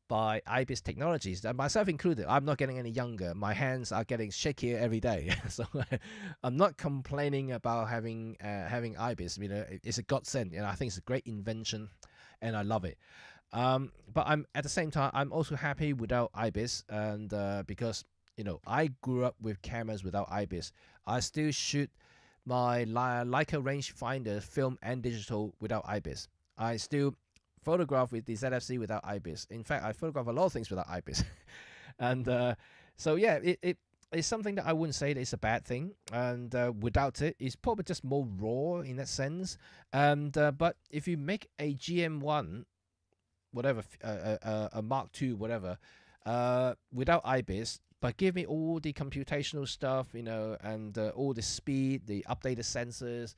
by IBIS technologies, and myself included. I'm not getting any younger. My hands are getting shakier every day. So I'm not complaining about having IBIS. It's a godsend, and I think it's a great invention, and I love it. But I'm at the same time, I'm also happy without IBIS, and because I grew up with cameras without IBIS. I still shoot my Leica rangefinder, film and digital, without IBIS. I still photograph with the ZFC without IBIS. In fact, I photograph a lot of things without IBIS. And so yeah, it's something that I wouldn't say that it's a bad thing. And without it, it's probably just more raw in that sense. And but if you make a GM1, whatever, a Mark II, whatever, without IBIS, but give me all the computational stuff, and all the speed, the updated sensors.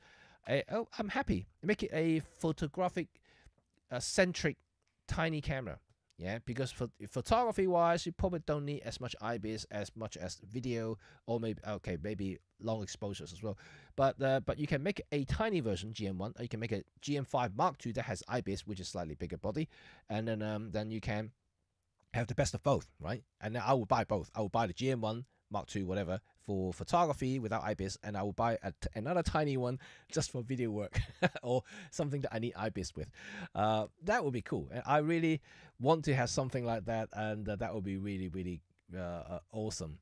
I'm happy. Make it a photographic centric tiny camera. Yeah, because for photography wise, you probably don't need as much IBIS as much as video, or maybe long exposures as well. But you can make a tiny version GM1, or you can make a GM5 Mark II that has IBIS, which is slightly bigger body, and then you can have the best of both, right? And I will buy both. I will buy the GM1 Mark II, whatever, for photography without IBIS, and I will buy another tiny one just for video work or something that I need IBIS with. That would be cool. And I really want to have something like that, and that would be really, really awesome.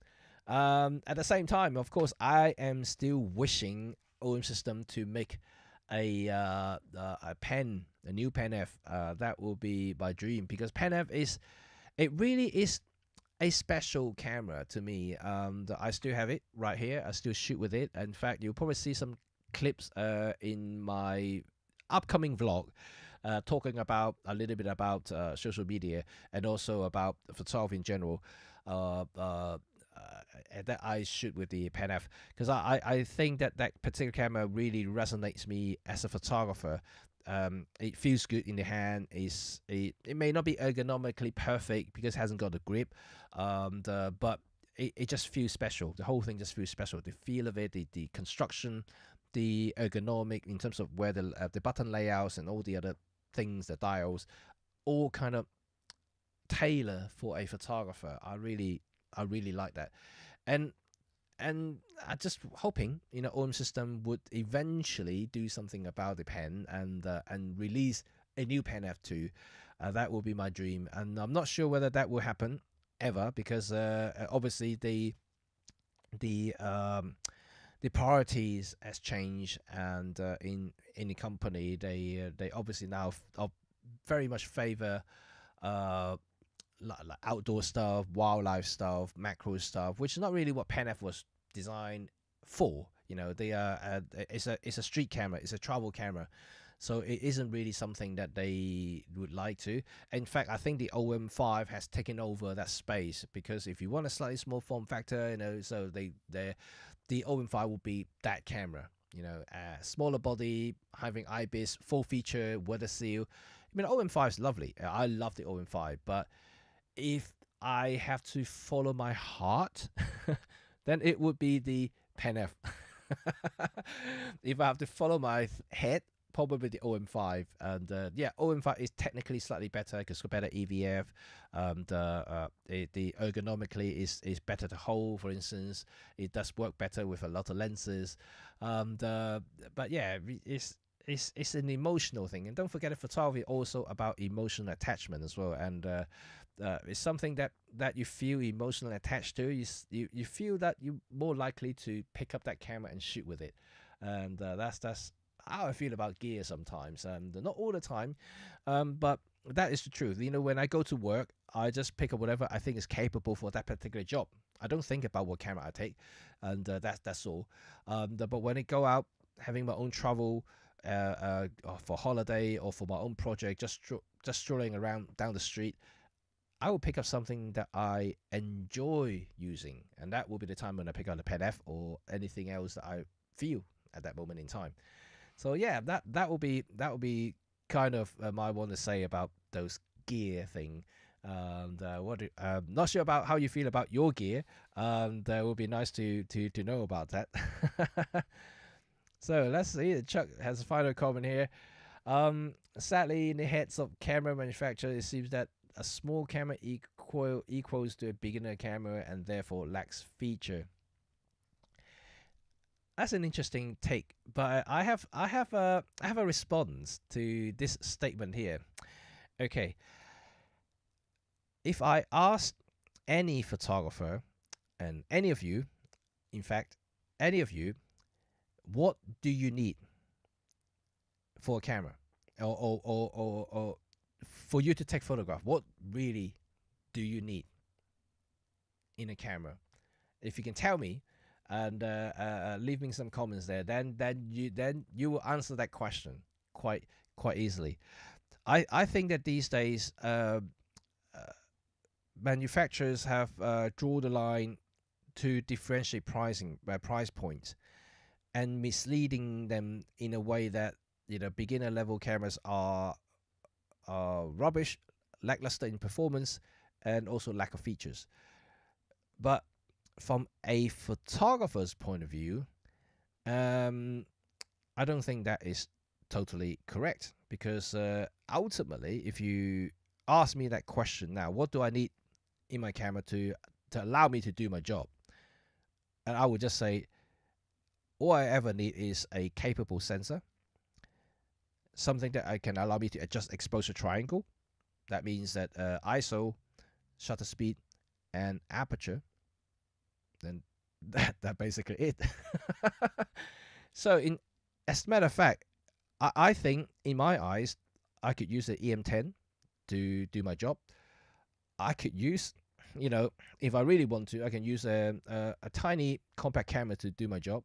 At the same time, of course, I am still wishing OM System to make a new Pen F. That will be my dream, because Pen F really is a special camera to me. I still have it right here. I still shoot with it. In fact, you'll probably see some clips in my upcoming vlog talking about a little bit about social media and also about photography in general that I shoot with the Pen F, because I think that particular camera really resonates me as a photographer. It feels good in the hand. It may not be ergonomically perfect because it hasn't got the grip, but it just feels special. The whole thing just feels special. The feel of it, the construction, the ergonomic in terms of where the button layouts and all the other things, the dials, all kind of tailor for a photographer. I really like that, and I'm just hoping OM System would eventually do something about the pen and release a new Pen F2. That will be my dream, and I'm not sure whether that will happen ever, because obviously the priorities has changed, and in the company they obviously now very much favor like outdoor stuff, wildlife stuff, macro stuff, which is not really what Pen F was designed for. It's a street camera, it's a travel camera, so it isn't really something that they would like to. In fact, I think the OM5 has taken over that space, because if you want a slightly small form factor, so the OM5 will be that camera. Smaller body, having IBIS, full feature, weather seal. I mean, OM5 is lovely. I love the OM5, but if I have to follow my heart, then it would be the Pen F. If I have to follow my head, probably the OM5. And OM5 is technically slightly better because it's better EVF. The ergonomically is better to hold, for instance. It does work better with a lot of lenses. But yeah, it's an emotional thing. And don't forget, that photography also about emotional attachment as well. And it's something that you feel emotionally attached to. You feel that you're more likely to pick up that camera and shoot with it. And that's how I feel about gear sometimes, and not all the time, but that is the truth. When I go to work, I just pick up whatever I think is capable for that particular job. I don't think about what camera I take, and that's all. But when I go out having my own travel, or for holiday or for my own project, just strolling around down the street, I will pick up something that I enjoy using, and that will be the time when I pick up the Pen F or anything else that I feel at that moment in time. So yeah, that will be kind of my want to say about those gear thing. And not sure about how you feel about your gear. That would be nice to know about that. So let's see. Chuck has a final comment here. Sadly, in the heads of camera manufacturers, it seems that a small camera equals to a beginner camera and therefore lacks feature. That's an interesting take, but I have a response to this statement here. Okay, if I asked any photographer, and any of you, in fact, any of you, what do you need for a camera, or for you to take photograph? What really do you need in a camera? If you can tell me, and leave me some comments there, then you will answer that question quite easily. I think that these days manufacturers have drawn the line to differentiate pricing by price points and misleading them in a way that beginner level cameras are rubbish, lackluster in performance, and also lack of features. But from a photographer's point of view, I don't think that is totally correct, because ultimately, if you ask me that question now, what do I need in my camera to allow me to do my job? And I would just say, all I ever need is a capable sensor, something that I can allow me to adjust exposure triangle. That means that ISO, shutter speed, and aperture. Then that basically it. So as a matter of fact, I think in my eyes, I could use the EM10 to do my job. I could use, if I really want to, I can use a tiny compact camera to do my job,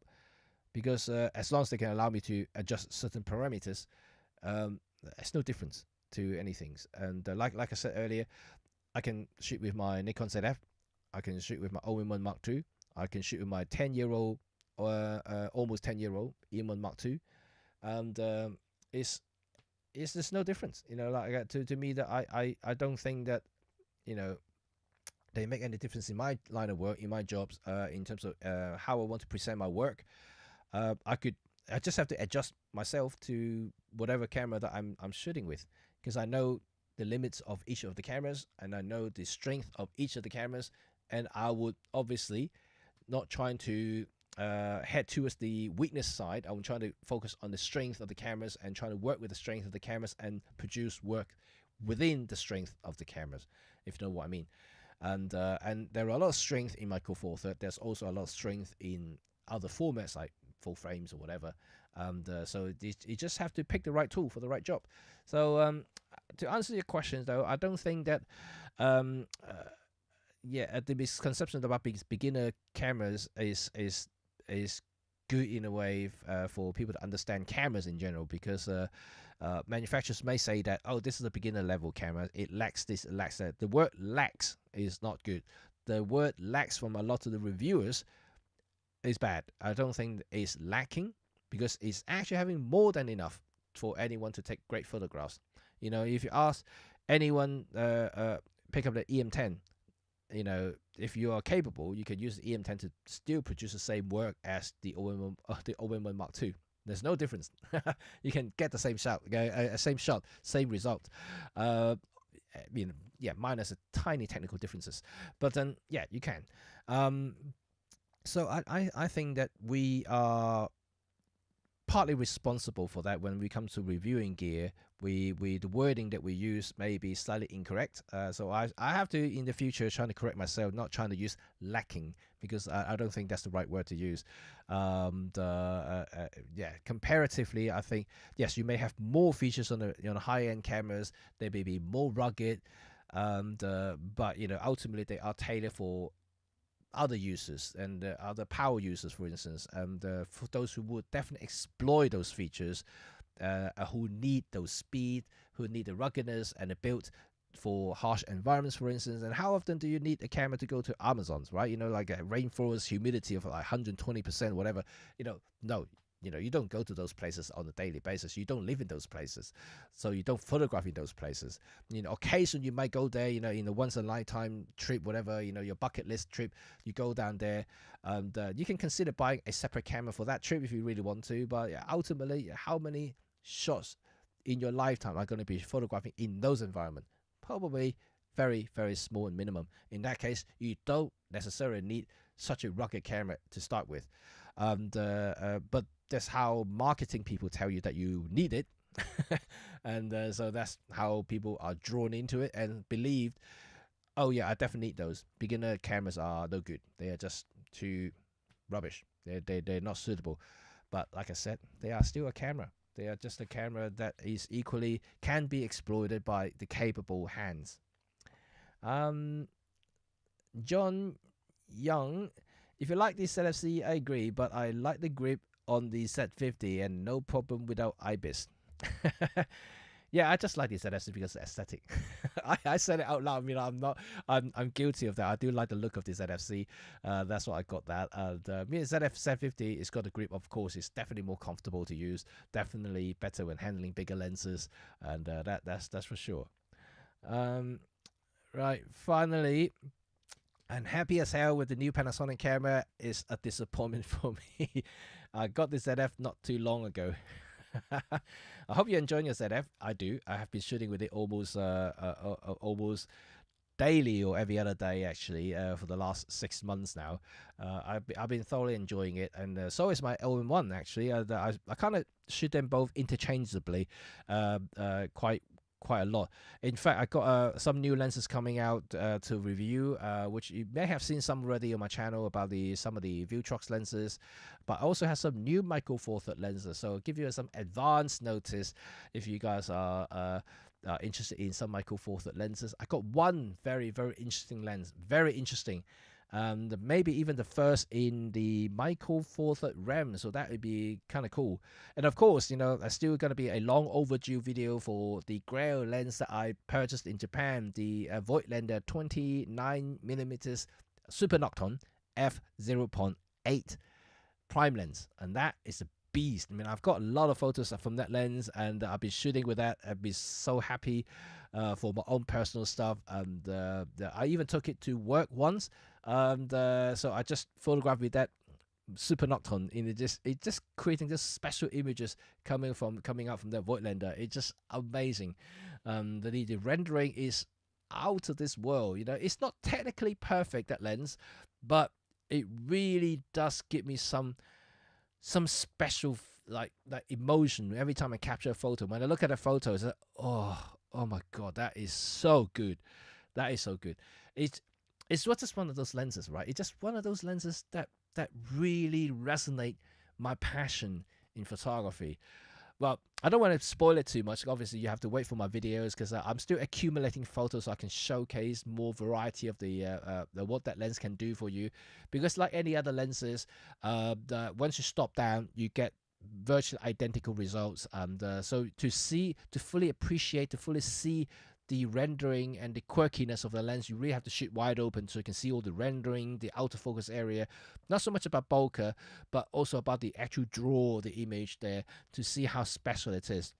because as long as they can allow me to adjust certain parameters, it's no difference to anything. And like I said earlier, I can shoot with my Nikon ZF, I can shoot with my OM1 Mark II, I can shoot with my 10-year-old or almost 10-year-old EM1 Mark II, and it's there's no difference. Like to me, that I don't think that they make any difference in my line of work, in my jobs, in terms of how I want to present my work. I just have to adjust myself to whatever camera that I'm shooting with, because I know the limits of each of the cameras, and I know the strength of each of the cameras, and I would obviously not trying to head towards the weakness side. I'm trying to focus on the strength of the cameras and trying to work with the strength of the cameras and produce work within the strength of the cameras, if you know what I mean. And there are a lot of strength in Micro Four Third. There's also a lot of strength in other formats like full frames or whatever. So you just have to pick the right tool for the right job. So to answer your questions, though, I don't think that the misconception about beginner cameras is good in a way for people to understand cameras in general, because manufacturers may say that, oh, this is a beginner level camera, it lacks this, it lacks that. The word lacks is not good. The word lacks from a lot of the reviewers is bad. I don't think it's lacking, because it's actually having more than enough for anyone to take great photographs. If you ask anyone, pick up the EM10, if you are capable, you can use the EM10 to still produce the same work as the OM1 Mark II. There's no difference. You can get the same shot, same result. Minus a tiny technical differences, but then you can. So I think that we are partly responsible for that when we come to reviewing gear. The wording that we use may be slightly incorrect. So I have to, in the future, trying to correct myself, not trying to use lacking, because I don't think that's the right word to use. Comparatively, I think, yes, you may have more features on the high-end cameras. They may be more rugged, but ultimately they are tailored for other users and other power users, for instance, and for those who would definitely exploit those features, who need those speed, who need the ruggedness and the build for harsh environments, for instance. And how often do you need a camera to go to Amazons, right? Like a rainforest humidity of like 120%, whatever. No. You don't go to those places on a daily basis. You don't live in those places, so you don't photograph in those places. Occasionally you might go there, in a once in a lifetime trip, whatever, your bucket list trip. You go down there, and you can consider buying a separate camera for that trip if you really want to. But ultimately, how many shots in your lifetime are going to be photographing in those environments? Probably very, very small and minimum. In that case, you don't necessarily need such a rugged camera to start with. But that's how marketing people tell you that you need it. And so that's how people are drawn into it and believed, oh yeah, I definitely need those. Beginner cameras are no good. They are just too rubbish. They're not suitable. But like I said, they are still a camera. They are just a camera that is equally can be exploited by the capable hands. John Young, if you like the ZFC, I agree, but I like the grip on the Z50 and no problem without IBIS. Yeah, I just like the ZFC because it's aesthetic. I said it out loud. I mean, I'm guilty of that. I do like the look of the ZFC. That's why I got that. And ZF-750, it's got a grip. Of course, it's definitely more comfortable to use. Definitely better when handling bigger lenses, and that's for sure. Right, finally, I'm happy as hell with the new Panasonic camera. It's a disappointment for me. I got the ZF not too long ago. I hope you're enjoying your ZF. I do. I have been shooting with it almost daily or every other day actually for the last 6 months now. I've been thoroughly enjoying it, and so is my LM1 actually. I kind of shoot them both interchangeably quite a lot. In fact, I got some new lenses coming out to review, which you may have seen some already on my channel about some of the Viltrox lenses, but I also have some new Micro Four Thirds lenses. So I'll give you some advance notice if you guys are interested in some Micro Four Thirds lenses. I got one very interesting lens, very interesting. Maybe even the first in the Micro Four Thirds RAM, so that would be kind of cool. And of course, you know, there's still going to be a long overdue video for the Grail lens that I purchased in Japan, the Voigtlander 29mm Super Nocton f/0.8 prime lens, and that is a beast. I mean, I've got a lot of photos from that lens, and I've been shooting with that. I've been so happy for my own personal stuff, and I even took it to work once. And so I just photographed with that Super Nocton, and it just creating this special images coming out from that Voigtlander. It's just amazing. The rendering is out of this world. You know, it's not technically perfect, that lens, but it really does give me some special like emotion every time I capture a photo. When I look at a photo, it's like, oh my god, that is so good. That is so good. It's just one of those lenses, right? It's just one of those lenses that really resonate my passion in photography. Well, I don't want to spoil it too much. Obviously, you have to wait for my videos because I'm still accumulating photos so I can showcase more variety of the what that lens can do for you. Because like any other lenses, once you stop down, you get virtually identical results. And so to fully appreciate, to fully see the rendering and the quirkiness of the lens, you really have to shoot wide open so you can see all the rendering, the outer focus area. Not so much about bokeh, but also about the actual draw of the image there to see how special it is.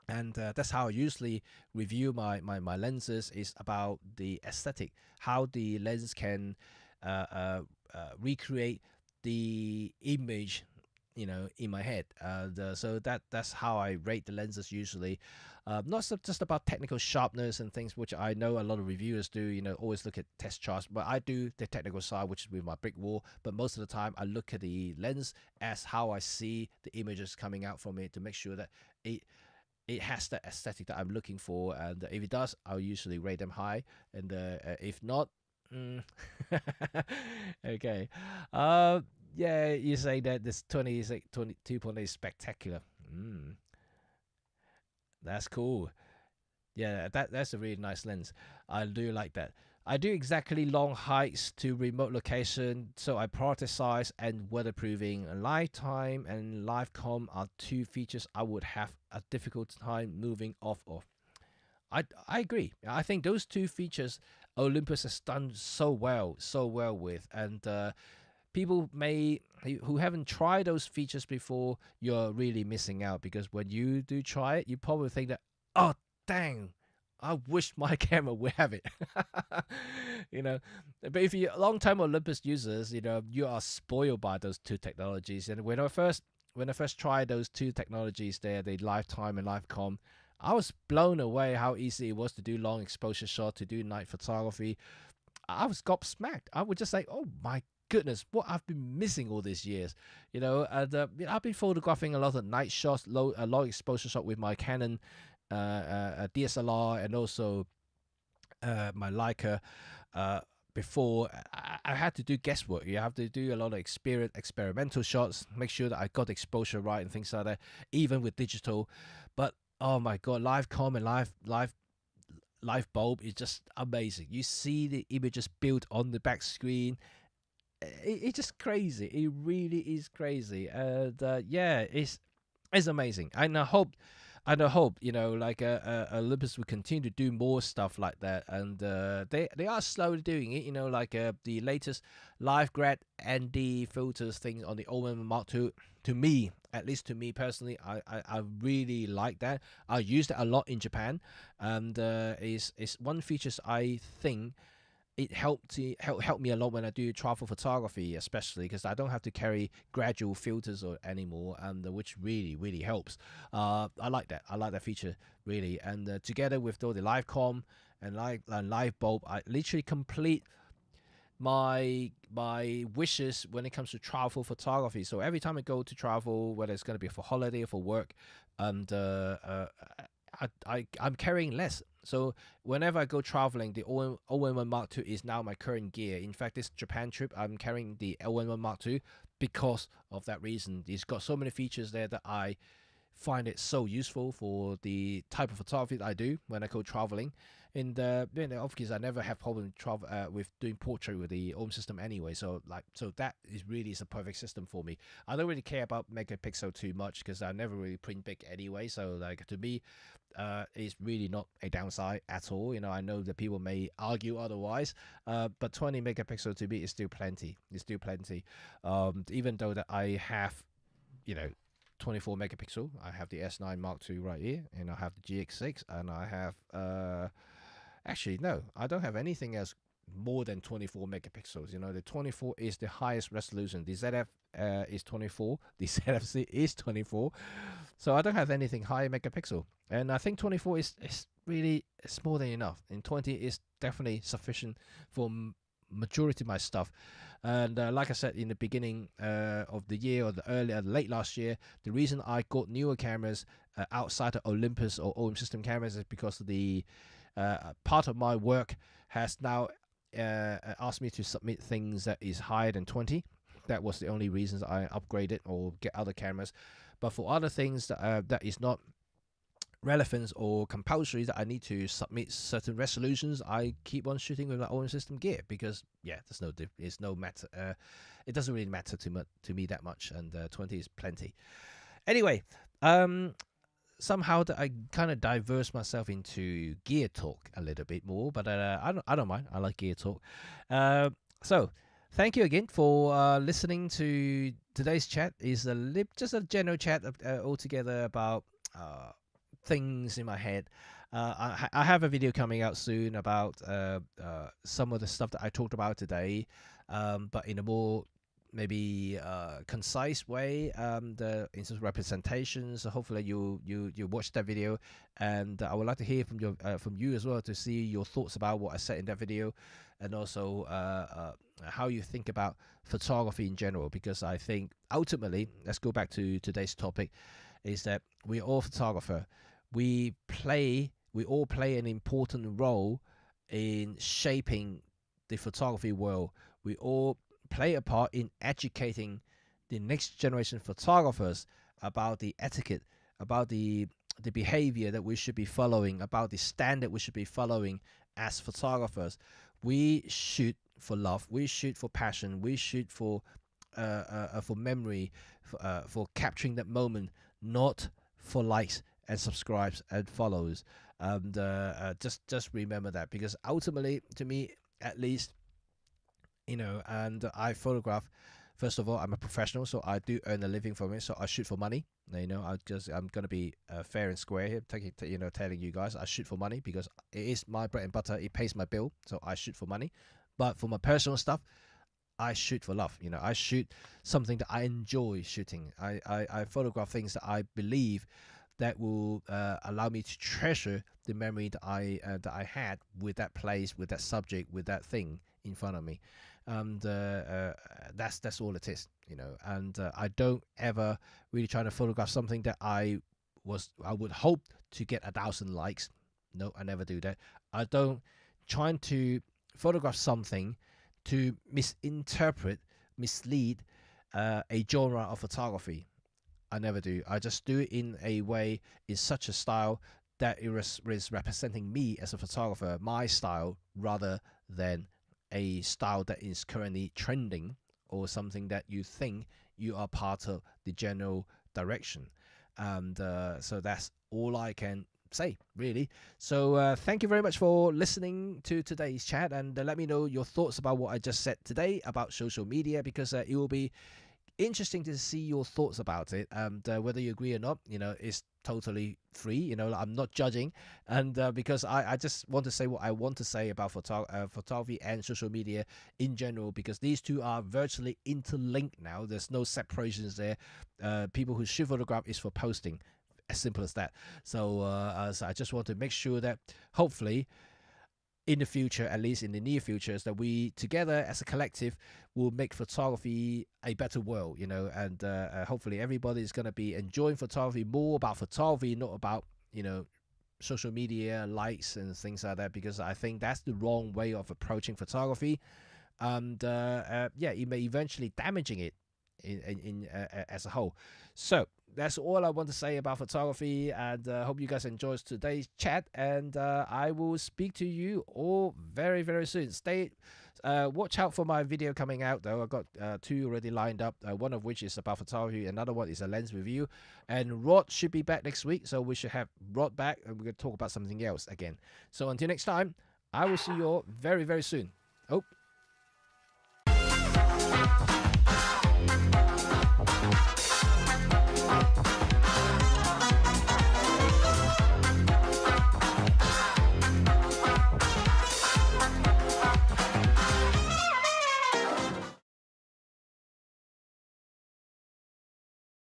And that's how I usually review my lenses, is about the aesthetic, how the lens can recreate the image, you know, in my head. So that's how I rate the lenses usually. Not just about technical sharpness and things, which I know a lot of reviewers do, you know, always look at test charts, but I do the technical side, which is with my brick wall. But most of the time I look at the lens as how I see the images coming out from it, to make sure that it has the aesthetic that I'm looking for. And if it does, I'll usually rate them high, and if not, okay. Yeah, you say that this 22.8 is spectacular. That's cool. Yeah, that's a really nice lens. I do like that. I do exactly long hikes to remote location, so I prioritize and weatherproofing. Lifetime and LiveCom are two features I would have a difficult time moving off of. I agree. I think those two features Olympus has done so well with, and people who haven't tried those features before, you're really missing out, because when you do try it, you probably think that, oh dang, I wish my camera would have it. You know, but if you're long-time Olympus users, you know, you are spoiled by those two technologies. And when I first tried those two technologies there, the Lifetime and LiveCom, I was blown away how easy it was to do long exposure shot, to do night photography. I was gobsmacked. I would just say, oh my goodness, what I've been missing all these years, you know. And I've been photographing a lot of night shots, long exposure shot with my Canon DSLR, and also my Leica. Before I had to do guesswork. You have to do a lot of experimental shots, make sure that I got exposure right and things like that, even with digital. But oh my god, LiveCom and live bulb is just amazing. You see the images built on the back screen. It's just crazy. It really is crazy. And yeah, it's amazing. And I hope and I hope, like Olympus will continue to do more stuff like that, and they are slowly doing it. Like the latest live grad ND filters thing on the OM Mark II. To me, at least to me personally, I really like that. I used it a lot in Japan, and is one features I think it helped me a lot when I do travel photography, especially because I don't have to carry gradual filters or anymore, and which really helps. I like that. I like that feature really, and together with all the live com and live bulb, I literally complete my wishes when it comes to travel photography. So every time I go to travel, whether it's going to be for holiday or for work, and I'm carrying less. So whenever I go traveling, the OM1 Mark II is now my current gear. In fact, this Japan trip, I'm carrying the OM1 Mark II because of that reason. It's got so many features there that I find it so useful for the type of photography that I do when I go traveling. And of course, I never have problem travel with doing portrait with the OM system anyway. So that is a perfect system for me. I don't really care about megapixel too much because I never really print big anyway. So like to me, it's really not a downside at all. I know that people may argue otherwise, but 20 megapixel to me is still plenty. It's still plenty. Even though that I have, 24 megapixel. I have the S9 Mark II right here, and I have the GX6, and I have actually no, I don't have anything else more than 24 megapixels. The 24 is the highest resolution. The ZF is 24. The ZFC is 24. So I don't have anything higher megapixel, and I think 24 is really it's more than enough. And 20 is definitely sufficient for majority of my stuff. And like I said in the beginning of the year, or late last year, the reason I got newer cameras outside of Olympus or OM system cameras is because of the part of my work has now asked me to submit things that is higher than 20. That was the only reasons I upgraded or get other cameras. But for other things that is not relevance or compulsory that I need to submit certain resolutions, I keep on shooting with my own system gear because it's no matter. It doesn't really matter to me that much, and 20 is plenty. Anyway, somehow that I kind of diverse myself into gear talk a little bit more, but I don't mind. I like gear talk. So thank you again for listening to today's chat. Is just a general chat altogether about things in my head. I have a video coming out soon about some of the stuff that I talked about today, but in a more maybe concise way, in terms of representations. So hopefully you watch that video, and I would like to hear from you as well to see your thoughts about what I said in that video, and also how you think about photography in general. Because I think ultimately, let's go back to today's topic, is that we're all photographer. We all play an important role in shaping the photography world. We all play a part in educating the next generation photographers about the etiquette, about the behavior that we should be following, about the standard we should be following as photographers. We shoot for love, we shoot for passion, we shoot for memory, for capturing that moment, not for likes and subscribes and follows. And just remember that, because ultimately, to me at least, and I photograph. First of all, I'm a professional, so I do earn a living from it. So I shoot for money. I'm gonna be fair and square here, telling you guys I shoot for money because it is my bread and butter. It pays my bill, so I shoot for money. But for my personal stuff, I shoot for love. I shoot something that I enjoy shooting. I photograph things that I believe that will allow me to treasure the memory that I had with that place, with that subject, with that thing in front of me. And that's all it is, and I don't ever really try to photograph something that I would hope to get 1,000 likes. No, I never do that. I don't try to photograph something to mislead a genre of photography. I never do. I just do it in a way, in such a style that it is representing me as a photographer, my style, rather than a style that is currently trending or something that you think you are part of the general direction. And so that's all I can say, really. So thank you very much for listening to today's chat, and let me know your thoughts about what I just said today about social media, because it will be interesting to see your thoughts about it, and whether you agree or not, is totally free. I'm not judging, and because I just want to say what I want to say about photography and social media in general, because these two are virtually interlinked now. There's no separations there. People who shoot photograph is for posting, as simple as that. So I just want to make sure that hopefully in the future, at least in the near future, is that we together as a collective will make photography a better world, and hopefully everybody is going to be enjoying photography, more about photography, not about, social media likes and things like that, because I think that's the wrong way of approaching photography. And yeah, it may eventually damaging it in as a whole. So that's all I want to say about photography, and hope you guys enjoyed today's chat, and I will speak to you all very, very soon. Watch out for my video coming out, though. I've got two already lined up, one of which is about photography, another one is a lens review, and Rod should be back next week, so we should have Rod back, and we're going to talk about something else again. So until next time, I will see you all very, very soon. Oh,